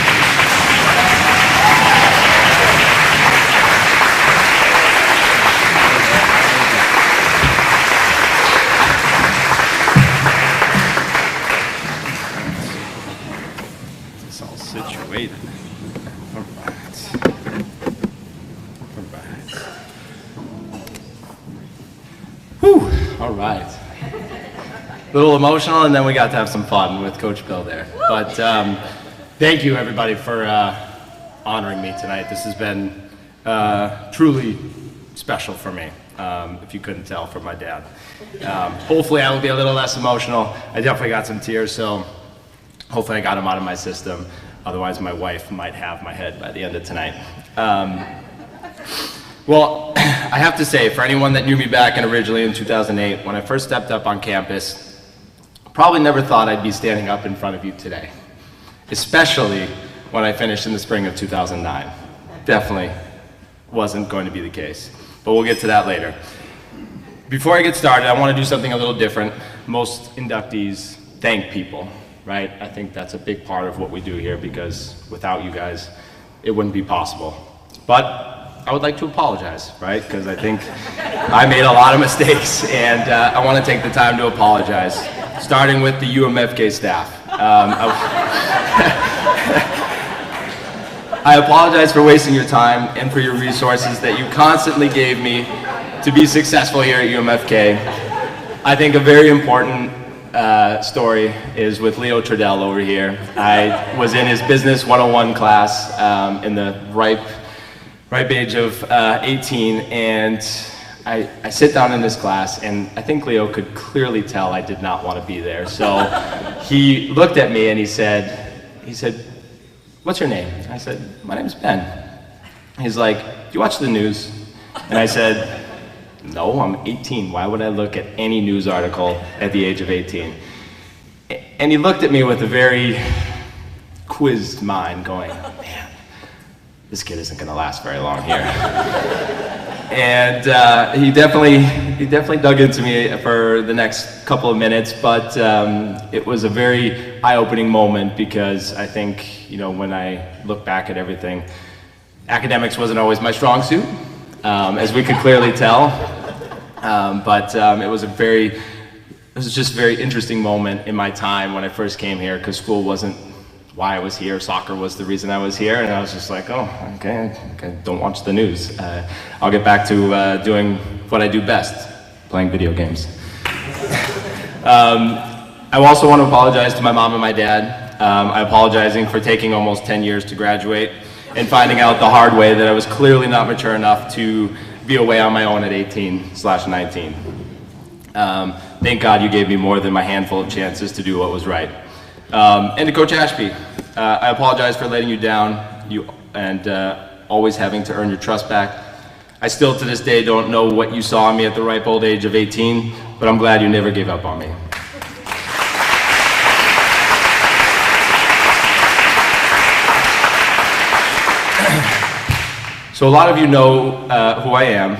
It's all situated. All right. Whew. All right. A little emotional, and then we got to have some fun with Coach Bill there. But Thank you, everybody, for honoring me tonight. This has been truly special for me, if you couldn't tell from my dad. Hopefully I will be a little less emotional. I definitely got some tears, so hopefully I got them out of my system. Otherwise, my wife might have my head by the end of tonight. Well, I have to say, for anyone that knew me back originally in 2008, when I first stepped up on campus, probably never thought I'd be standing up in front of you today, especially when I finished in the spring of 2009. Definitely wasn't going to be the case, but we'll get to that later. Before I get started, I want to do something a little different. Most inductees thank people, right? I think that's a big part of what we do here, because without you guys, it wouldn't be possible. But I would like to apologize, right? Because I think I made a lot of mistakes, and I want to take the time to apologize, starting with the UMFK staff. I apologize for wasting your time and for your resources that you constantly gave me to be successful here at UMFK. I think a very important story is with Leo Trudell over here. I was in his Business 101 class in the ripe age of 18, and I sit down in this class, and I think Leo could clearly tell I did not want to be there. So he looked at me and he said, "What's your name?" I said, "My name's Ben." He's like, "Do you watch the news?" And I said, "No, I'm 18. Why would I look at any news article at the age of 18? And he looked at me with a very quizzed mind going, "Man, this kid isn't going to last very long here." And he definitely dug into me for the next couple of minutes, but it was a very eye-opening moment, because I think, you know, when I look back at everything, academics wasn't always my strong suit, as we could clearly tell. But it was just a very interesting moment in my time when I first came here, because school wasn't why I was here. Soccer was the reason I was here, and I was just like, oh, okay, don't watch the news. I'll get back to doing what I do best, playing video games. I also want to apologize to my mom and my dad. I'm apologizing for taking almost 10 years to graduate and finding out the hard way that I was clearly not mature enough to be away on my own at 18/19. Thank God you gave me more than my handful of chances to do what was right. And to Coach Ashby, I apologize for letting you down and always having to earn your trust back. I still to this day don't know what you saw in me at the ripe old age of 18, but I'm glad you never gave up on me. So a lot of you know who I am,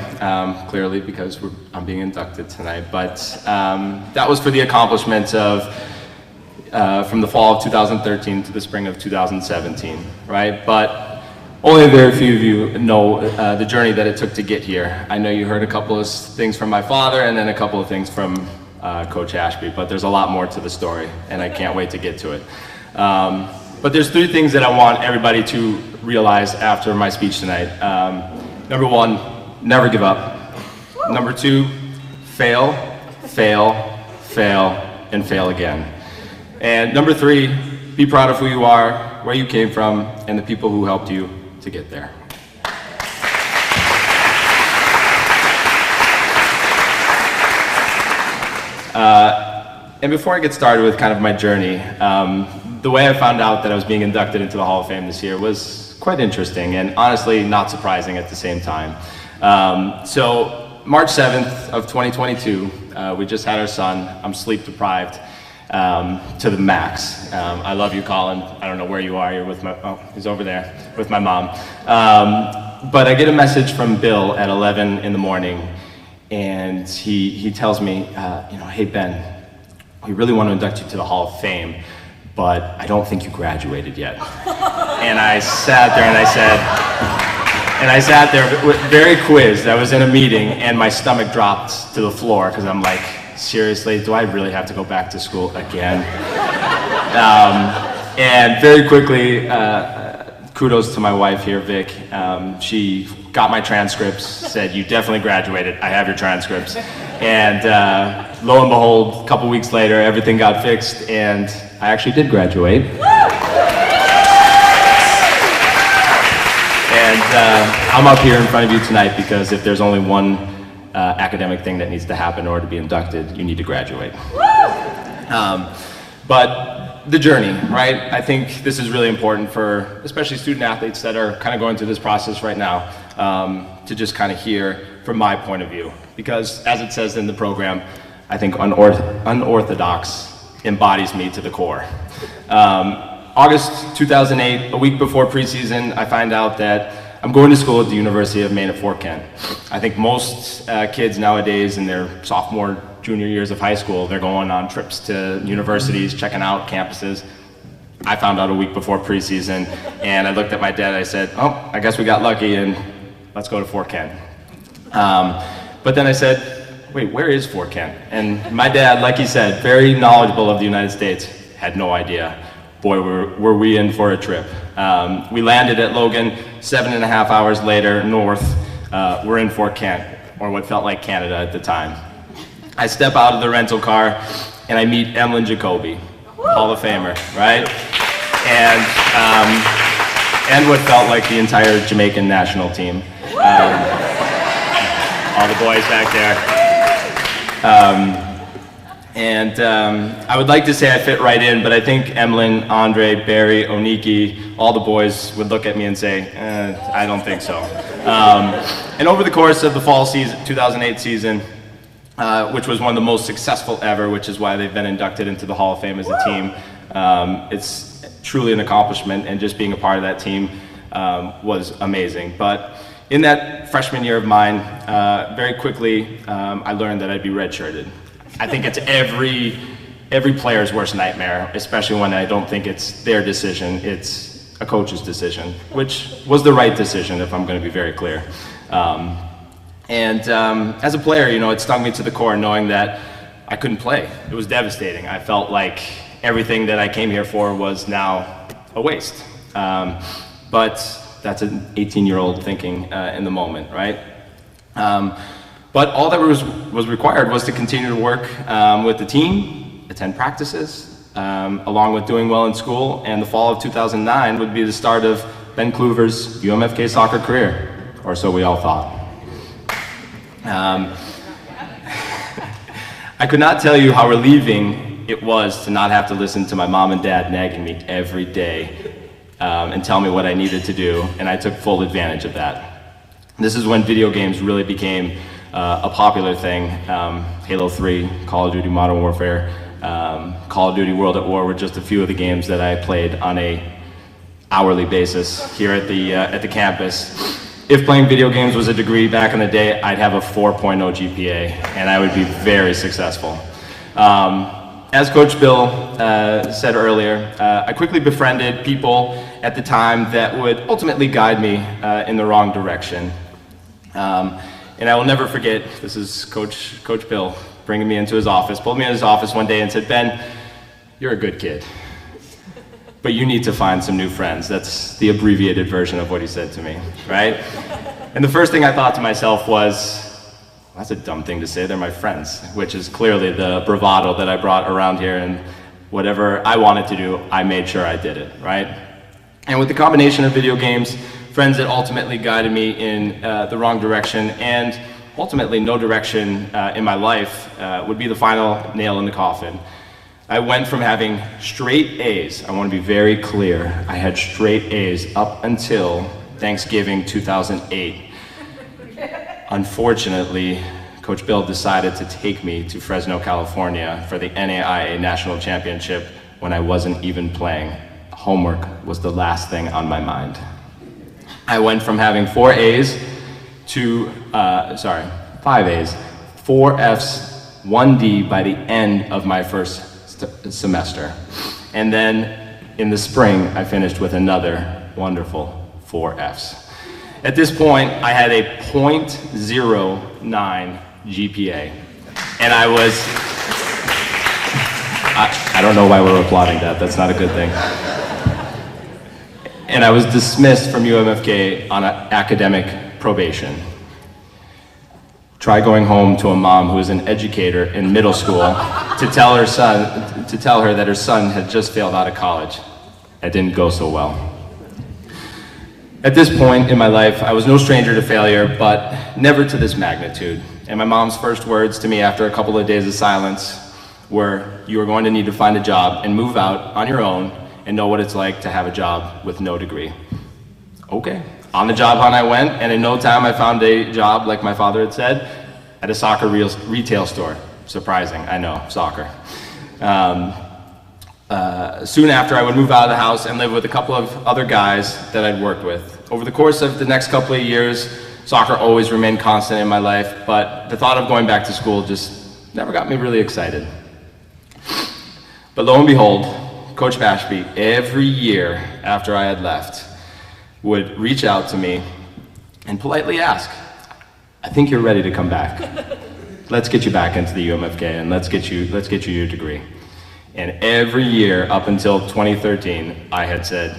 clearly, because I'm being inducted tonight, but that was for the accomplishments of from the fall of 2013 to the spring of 2017, right? But only a very few of you know the journey that it took to get here. I know you heard a couple of things from my father and then a couple of things from Coach Ashby, but there's a lot more to the story, and I can't wait to get to it. But there's three things that I want everybody to realize after my speech tonight. Number one, never give up. Number two, fail, fail, fail, and fail again. And number three, be proud of who you are, where you came from, and the people who helped you to get there. And before I get started with kind of my journey, the way I found out that I was being inducted into the Hall of Fame this year was quite interesting and honestly not surprising at the same time. So March 7th of 2022, we just had our son. I'm sleep deprived to the max. I love you, Colin. I don't know where you are. You're with my, oh, he's over there with my mom. But I get a message from Bill at 11 in the morning, and he tells me, you know, hey Ben, we really want to induct you to the Hall of Fame, but I don't think you graduated yet. And I sat there and I said, very quizzed. I was in a meeting and my stomach dropped to the floor because I'm like, seriously, do I really have to go back to school again? And very quickly, kudos to my wife here, Vic. She got my transcripts, said, you definitely graduated. I have your transcripts. And lo and behold, a couple weeks later, everything got fixed and I actually did graduate. And I'm up here in front of you tonight because if there's only one academic thing that needs to happen in order to be inducted, you need to graduate. But the journey, right? I think this is really important for especially student athletes that are kind of going through this process right now, to just kind of hear from my point of view. Because as it says in the program, I think unorthodox embodies me to the core. August 2008, a week before preseason, I find out that I'm going to school at the University of Maine at Fort Kent. I think most kids nowadays in their sophomore, junior years of high school, they're going on trips to universities, checking out campuses. I found out a week before preseason, and I looked at my dad, I said, oh, I guess we got lucky, and let's go to Fort Kent. But then I said, wait, where is Fort Kent? And my dad, like he said, very knowledgeable of the United States, had no idea. Boy, were we in for a trip. We landed at Logan, 7.5 hours later, north. We're in Fort Kent, or what felt like Canada at the time. I step out of the rental car, and I meet Emlyn Jacoby, Hall of Famer, right? And what felt like the entire Jamaican national team. All the boys back there. I would like to say I fit right in, but I think Emlyn, Andre, Barry, Oniki, all the boys would look at me and say, I don't think so. And over the course of the fall season, 2008 season, which was one of the most successful ever, which is why they've been inducted into the Hall of Fame as a team. It's truly an accomplishment, and just being a part of that team was amazing. But in that freshman year of mine, very quickly, I learned that I'd be redshirted. I think it's every player's worst nightmare, especially when I don't think it's their decision, it's a coach's decision, which was the right decision, if I'm going to be very clear. As a player, you know, it stung me to the core knowing that I couldn't play. It was devastating. I felt like everything that I came here for was now a waste. But that's an 18-year-old thinking in the moment, right? But all that was required was to continue to work with the team, attend practices, along with doing well in school, and the fall of 2009 would be the start of Ben Kluver's UMFK soccer career, or so we all thought. I could not tell you how relieving it was to not have to listen to my mom and dad nagging me every day and tell me what I needed to do, and I took full advantage of that. This is when video games really became a popular thing. Halo 3, Call of Duty Modern Warfare, Call of Duty World at War were just a few of the games that I played on a hourly basis here at the campus. If playing video games was a degree back in the day, I'd have a 4.0 GPA, and I would be very successful. As Coach Bill said earlier, I quickly befriended people at the time that would ultimately guide me in the wrong direction. And I will never forget, this is Coach Bill bringing me into his office, pulled me in his office one day and said, Ben, you're a good kid, but you need to find some new friends. That's the abbreviated version of what he said to me, right? And the first thing I thought to myself was, that's a dumb thing to say, they're my friends, which is clearly the bravado that I brought around here, and whatever I wanted to do, I made sure I did it, right? And with the combination of video games, friends that ultimately guided me in the wrong direction, and ultimately no direction in my life would be the final nail in the coffin. I went from having straight A's, I want to be very clear, I had straight A's up until Thanksgiving 2008. Unfortunately, Coach Bill decided to take me to Fresno, California for the NAIA National Championship when I wasn't even playing. Homework was the last thing on my mind. I went from having 4 A's to, 5 A's, 4 F's, 1 D by the end of my first semester. And then in the spring, I finished with another wonderful 4 F's. At this point, I had a .09 GPA. And I was, I don't know why we're applauding that, that's not a good thing. And I was dismissed from UMFK on academic probation. Try going home to a mom who is an educator in middle school to tell her that her son had just failed out of college. It didn't go so well. At this point in my life, I was no stranger to failure, but never to this magnitude. And my mom's first words to me after a couple of days of silence were, "You are going to need to find a job and move out on your own and know what it's like to have a job with no degree." Okay. On the job hunt I went, and in no time I found a job, like my father had said, at a soccer retail store. Surprising, I know, soccer. Soon after, I would move out of the house and live with a couple of other guys that I'd worked with. Over the course of the next couple of years, soccer always remained constant in my life, but the thought of going back to school just never got me really excited. But lo and behold, Coach Bashby, every year after I had left, would reach out to me and politely ask, "I think you're ready to come back. Let's get you back into the UMFK and let's get you your degree." And every year up until 2013, I had said,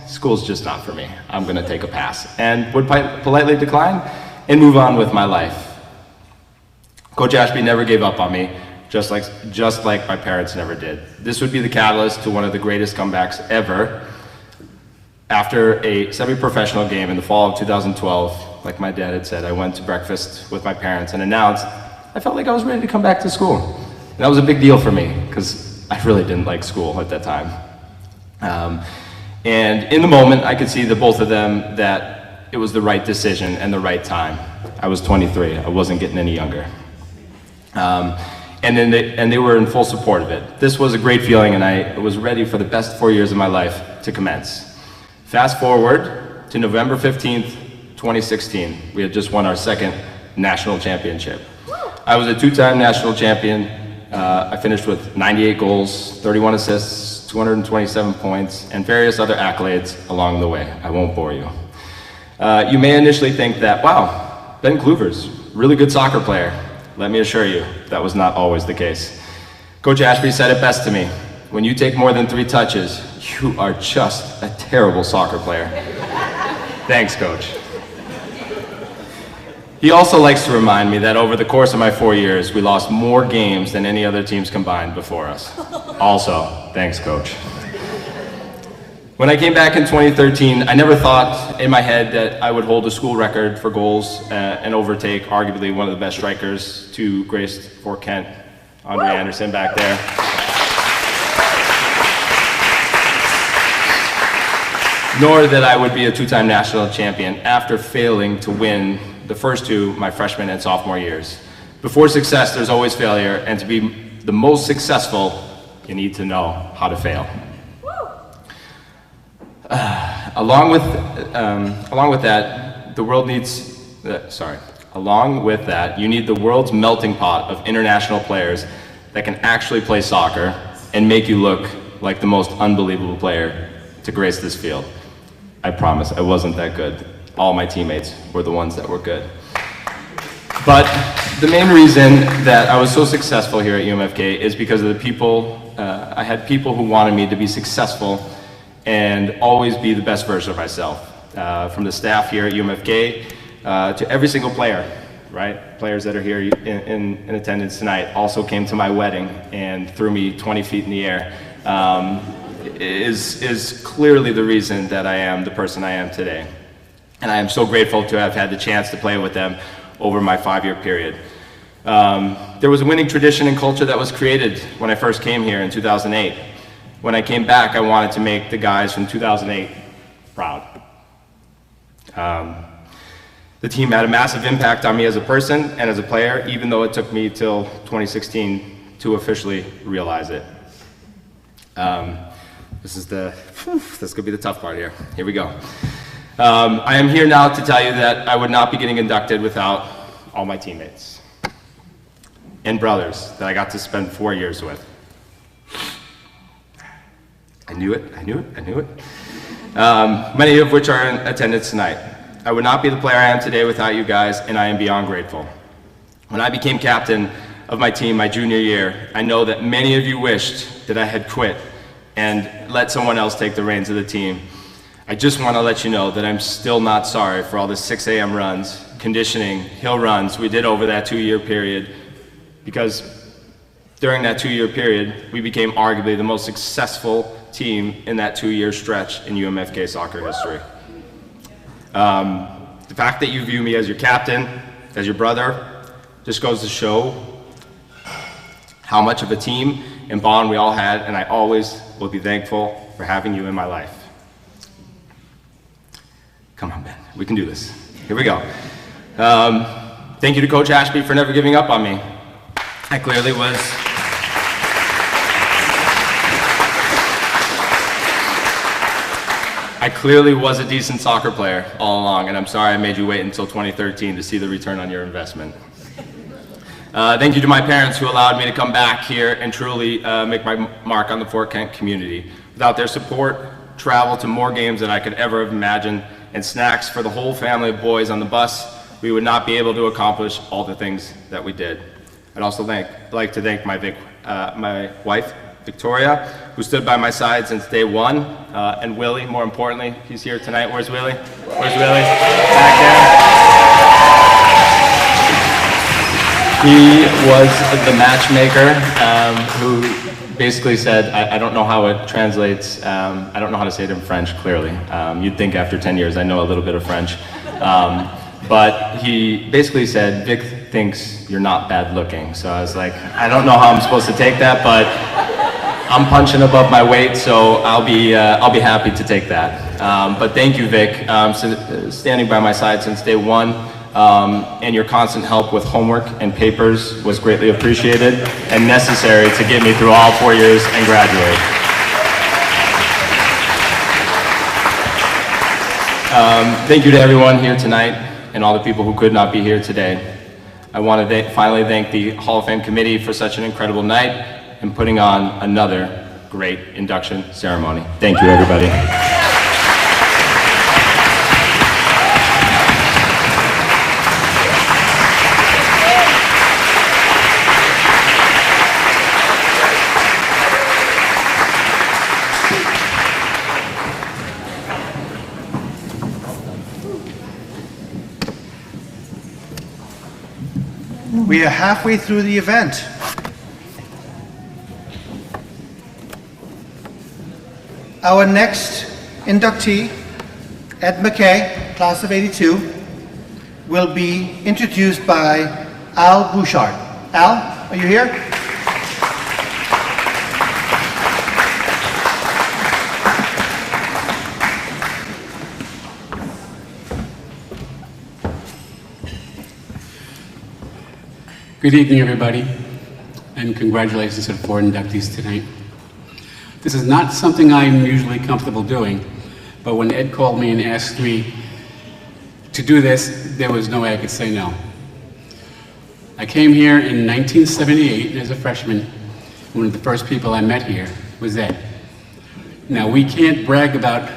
school's just not for me. I'm gonna take a pass, and would politely decline and move on with my life. Coach Ashby never gave up on me, just like my parents never did. This would be the catalyst to one of the greatest comebacks ever. After a semi-professional game in the fall of 2012, like my dad had said, I went to breakfast with my parents and announced I felt like I was ready to come back to school. And that was a big deal for me, because I really didn't like school at that time. And in the moment, I could see the both of them that it was the right decision and the right time. I was 23, I wasn't getting any younger. And they were in full support of it. This was a great feeling, and I was ready for the best 4 years of my life to commence. Fast forward to November 15th, 2016. We had just won our second national championship. I was a two-time national champion. I finished with 98 goals, 31 assists, 227 points, and various other accolades along the way. I won't bore you. You may initially think that, wow, Ben Kluvers, really good soccer player. Let me assure you, that was not always the case. Coach Ashby said it best to me. When you take more than 3 touches, you are just a terrible soccer player. Thanks, Coach. He also likes to remind me that over the course of my 4 years, we lost more games than any other teams combined before us. Also, thanks, Coach. When I came back in 2013, I never thought in my head that I would hold a school record for goals and overtake arguably one of the best strikers to grace Fort Kent, Andre Anderson back there. Nor that I would be a two-time national champion after failing to win the first 2 my freshman and sophomore years. Before success, there's always failure, and to be the most successful, you need to know how to fail. Along with that, you need the world's melting pot of international players that can actually play soccer and make you look like the most unbelievable player to grace this field. I promise, I wasn't that good. All my teammates were the ones that were good. But the main reason that I was so successful here at UMFK is because of the people. I had people who wanted me to be successful and always be the best version of myself. From the staff here at UMFK to every single player, right? Players that are here in attendance tonight also came to my wedding and threw me 20 feet in the air. Is clearly the reason that I am the person I am today. And I am so grateful to have had the chance to play with them over my 5-year period. There was a winning tradition and culture that was created when I first came here in 2008. When I came back, I wanted to make the guys from 2008 proud. The team had a massive impact on me as a person and as a player, even though it took me till 2016 to officially realize it. This could be the tough part here. Here we go. I am here now to tell you that I would not be getting inducted without all my teammates and brothers that I got to spend 4 years with. I knew it. Many of which are in attendance tonight. I would not be the player I am today without you guys, and I am beyond grateful. When I became captain of my team my junior year, I know that many of you wished that I had quit and let someone else take the reins of the team. I just want to let you know that I'm still not sorry for all the 6 a.m. runs, conditioning, hill runs we did over that 2-year period, because during that 2-year period, we became arguably the most successful team in that 2-year stretch in UMFK soccer history. The fact that you view me as your captain, as your brother, just goes to show how much of a team and bond we all had, and I always will be thankful for having you in my life. Come on, Ben, we can do this. Here we go. Thank you to Coach Ashby for never giving up on me. I clearly was a decent soccer player all along, and I'm sorry I made you wait until 2013 to see the return on your investment. Thank you to my parents who allowed me to come back here and truly make my mark on the Fort Kent community. Without their support, travel to more games than I could ever have imagined, and snacks for the whole family of boys on the bus, we would not be able to accomplish all the things that we did. I'd also like to thank my wife, Victoria, who stood by my side since day one, and Willie, more importantly, he's here tonight. Where's Willie? Where's Willie? Back there. He was the matchmaker who basically said, I don't know how it translates, I don't know how to say it in French, clearly. You'd think after 10 years I know a little bit of French. But he basically said, Vic thinks you're not bad looking. So I was like, I don't know how I'm supposed to take that, but I'm punching above my weight, so I'll be happy to take that. But thank you, Vic, standing by my side since day one, and your constant help with homework and papers was greatly appreciated and necessary to get me through all 4 years and graduate. Thank you to everyone here tonight and all the people who could not be here today. I want to finally thank the Hall of Fame committee for such an incredible night and putting on another great induction ceremony. Thank you, everybody. We are halfway through the event. Our next inductee, Ed McKay, class of '82, will be introduced by Al Bouchard. Al, are you here? Good evening, everybody, and congratulations to the 4 inductees tonight. This is not something I'm usually comfortable doing, but when Ed called me and asked me to do this, there was no way I could say no. I came here in 1978 as a freshman. One of the first people I met here was Ed. Now, we can't brag about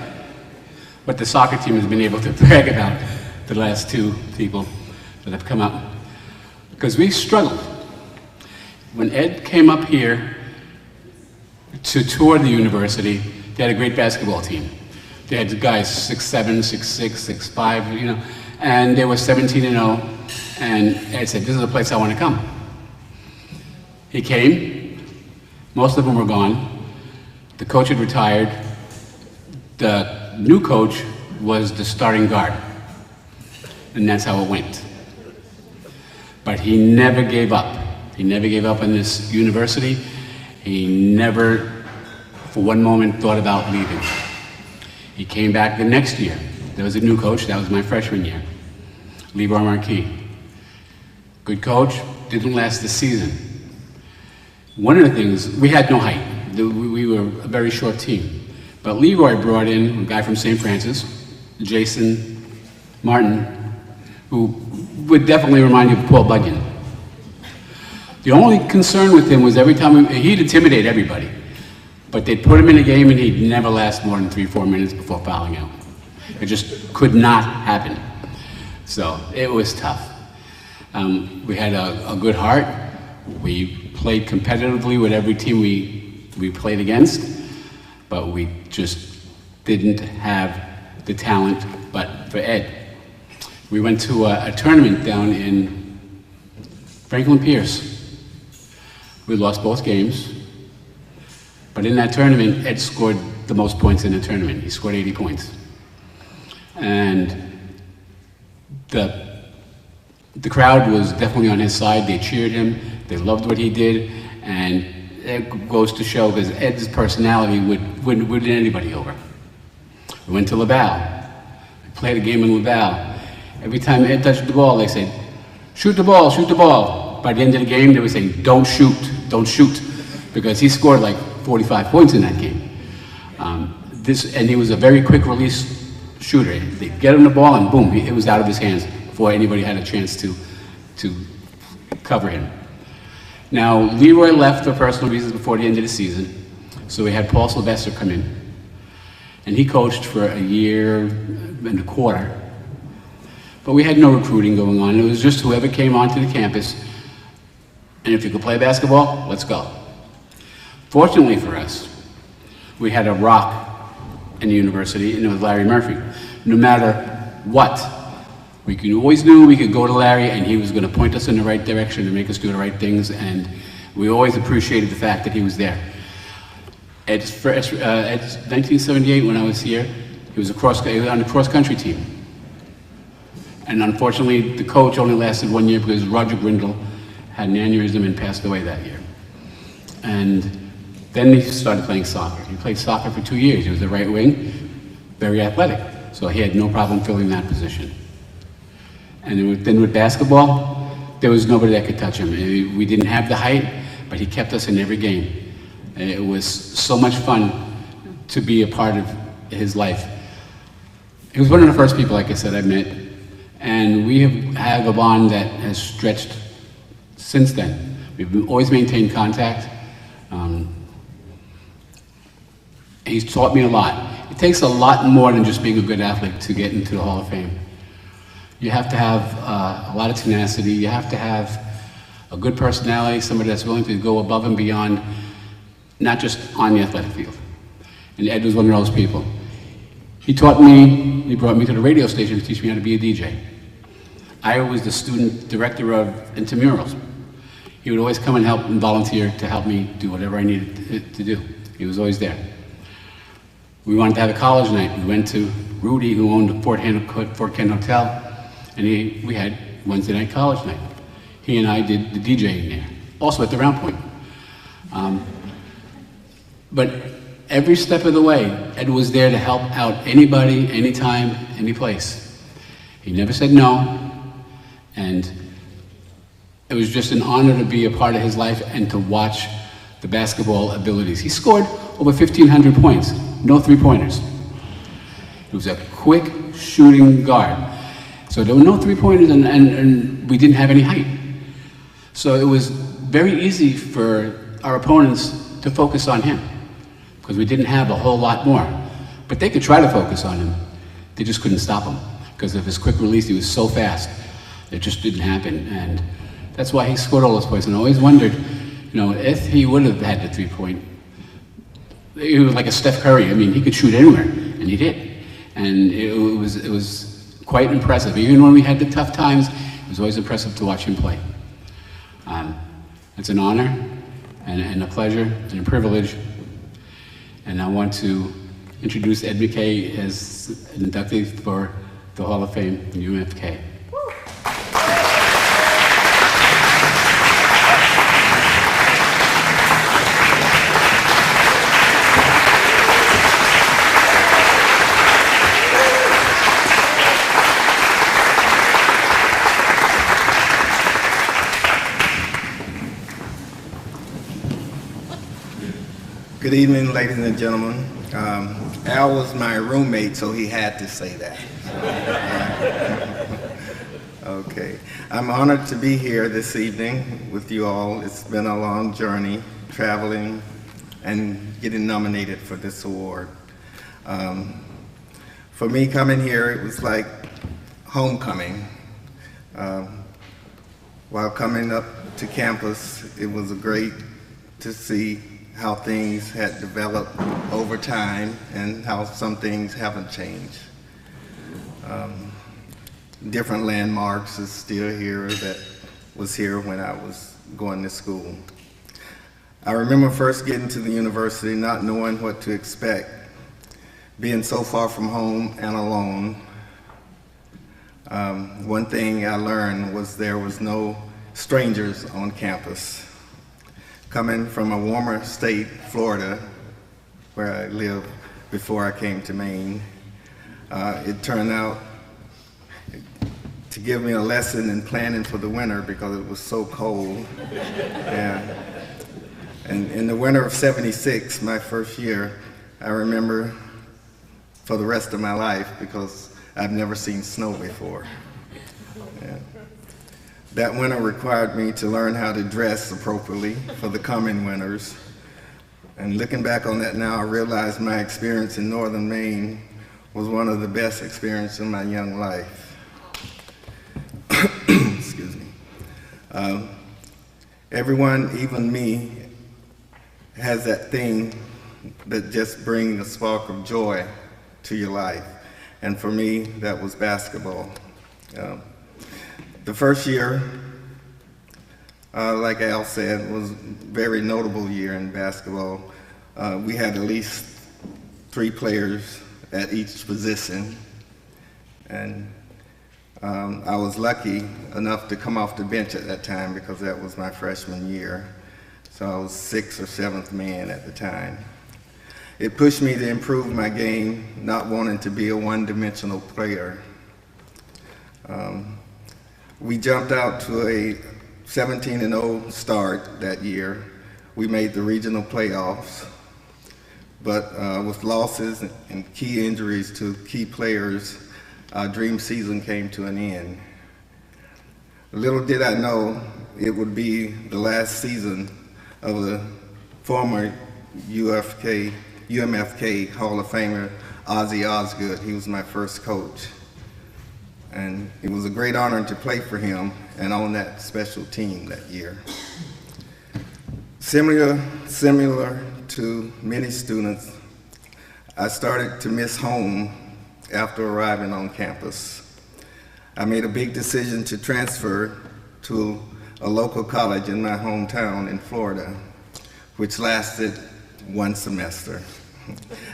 what the soccer team has been able to brag about the last 2 people that have come up, because we struggled. When Ed came up here to tour the university, they had a great basketball team. They had guys 6'7", 6'6", 6'5", you know, and they were 17-0, and Ed said, this is the place I want to come. He came, most of them were gone, the coach had retired, the new coach was the starting guard, and that's how it went. But he never gave up. He never gave up on this university. He never, for one moment, thought about leaving. He came back the next year. There was a new coach. That was my freshman year, Leroy Marquis. Good coach, didn't last the season. One of the things, we had no height. We were a very short team. But Leroy brought in a guy from St. Francis, Jason Martin, who would definitely remind you of Paul Bunyan. The only concern with him was every time he'd intimidate everybody, but they'd put him in a game and he'd never last more than 3-4 minutes before fouling out. It just could not happen. So it was tough. We had a good heart. We played competitively with every team we played against, but we just didn't have the talent. But for Ed, we went to a tournament down in Franklin Pierce. We lost both games, but in that tournament, Ed scored the most points in the tournament. He scored 80 points. And The crowd was definitely on his side. They cheered him. They loved what he did, and it goes to show because Ed's personality would win anybody over. We went to LaBelle. We played a game in LaBelle. Every time Ed touched the ball, they said, "Shoot the ball, shoot the ball." By the end of the game, they would say, "Don't shoot, don't shoot," because he scored like 45 points in that game. And he was a very quick release shooter. They'd get him the ball and boom, it was out of his hands before anybody had a chance to cover him. Now, Leroy left for personal reasons before the end of the season, so we had Paul Sylvester come in. And he coached for a year and a quarter. But we had no recruiting going on. It was just whoever came onto the campus, and if you could play basketball, let's go. Fortunately for us, we had a rock in the university, and it was Larry Murphy. No matter what, we always knew we could go to Larry, and he was going to point us in the right direction and make us do the right things, and we always appreciated the fact that he was there. At 1978, when I was here, he was on the cross-country team. And unfortunately, the coach only lasted 1 year because Roger Grindle had an aneurysm and passed away that year. And then he started playing soccer. He played soccer for 2 years. He was a right wing, very athletic. So he had no problem filling that position. And then with basketball, there was nobody that could touch him. We didn't have the height, but he kept us in every game. And it was so much fun to be a part of his life. He was one of the first people, like I said, I met. And we have a bond that has stretched since then. We've always maintained contact. He's taught me a lot. It takes a lot more than just being a good athlete to get into the Hall of Fame. You have to have a lot of tenacity. You have to have a good personality, somebody that's willing to go above and beyond, not just on the athletic field. And Ed was one of those people. He taught me, he brought me to the radio station to teach me how to be a DJ. I was the student director of intramurals. He would always come and help and volunteer to help me do whatever I needed to do. He was always there. We wanted to have a college night. We went to Rudy, who owned the Fort Kent Hotel, and we had Wednesday night college night. He and I did the DJing there, also at the Round Point. But every step of the way, Ed was there to help out anybody, anytime, any place. He never said no, and it was just an honor to be a part of his life and to watch the basketball abilities. He scored over 1,500 points, no three-pointers. He was a quick shooting guard. So there were no three-pointers and we didn't have any height. So it was very easy for our opponents to focus on him because we didn't have a whole lot more. But they could try to focus on him. They just couldn't stop him because of his quick release. He was so fast. It just didn't happen. And that's why he scored all those points. And I always wondered, you know, if he would have had the three-point, he was like a Steph Curry. I mean, he could shoot anywhere, and he did. And it was quite impressive. Even when we had the tough times, it was always impressive to watch him play. It's an honor and a pleasure and a privilege. And I want to introduce Ed McKay as an inductee for the Hall of Fame, UMFK. Good evening, ladies and gentlemen. Al was my roommate, so he had to say that. Okay. I'm honored to be here this evening with you all. It's been a long journey, traveling and getting nominated for this award. For me, coming here, it was like homecoming. While coming up to campus, it was great to see how things had developed over time and how some things haven't changed. Different landmarks is still here that was here when I was going to school. I remember first getting to the university not knowing what to expect, being so far from home and alone. One thing I learned was there was no strangers on campus. Coming from a warmer state, Florida, where I lived before I came to Maine, it turned out to give me a lesson in planning for the winter because it was so cold. And in the winter of '76, my first year, I remember for the rest of my life because I've never seen snow before. Yeah. That winter required me to learn how to dress appropriately for the coming winters. And looking back on that now, I realize my experience in northern Maine was one of the best experiences in my young life. Excuse me. Everyone, even me, has that thing that just brings a spark of joy to your life. And for me, that was basketball. The first year, like Al said, was a very notable year in basketball. We had at least 3 players at each position. And I was lucky enough to come off the bench at that time because that was my freshman year. So I was 6th or 7th man at the time. It pushed me to improve my game, not wanting to be a one-dimensional player. We jumped out to a 17-0 start that year. We made the regional playoffs, but with losses and key injuries to key players, our dream season came to an end. Little did I know it would be the last season of the former UMFK Hall of Famer, Ozzie Osgood. He was my first coach. And it was a great honor to play for him and on that special team that year. Similar to many students, I started to miss home after arriving on campus. I made a big decision to transfer to a local college in my hometown in Florida, which lasted 1 semester.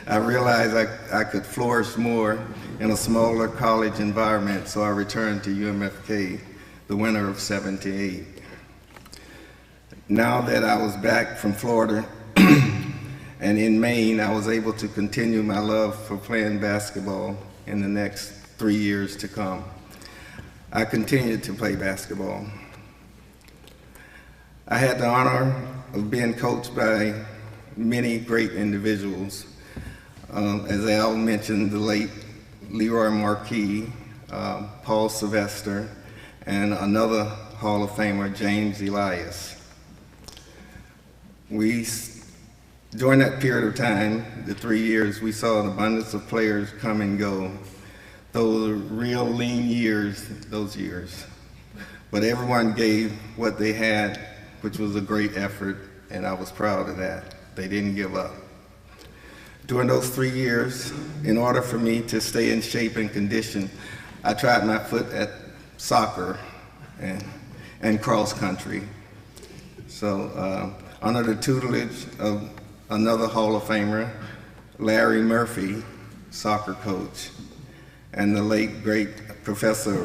I realized I could flourish more in a smaller college environment, so I returned to UMFK the winter of '78. Now that I was back from Florida and in Maine, I was able to continue my love for playing basketball in the next 3 years to come. I continued to play basketball. I had the honor of being coached by many great individuals. As Al mentioned, the late Leroy Marquis, Paul Sylvester, and another Hall of Famer, James Elias. During that period of time, the 3 years, we saw an abundance of players come and go. Those were real lean years, those years. But everyone gave what they had, which was a great effort, and I was proud of that. They didn't give up. During those 3 years, in order for me to stay in shape and condition, I tried my foot at soccer and cross country. So under the tutelage of another Hall of Famer, Larry Murphy, soccer coach, and the late great Professor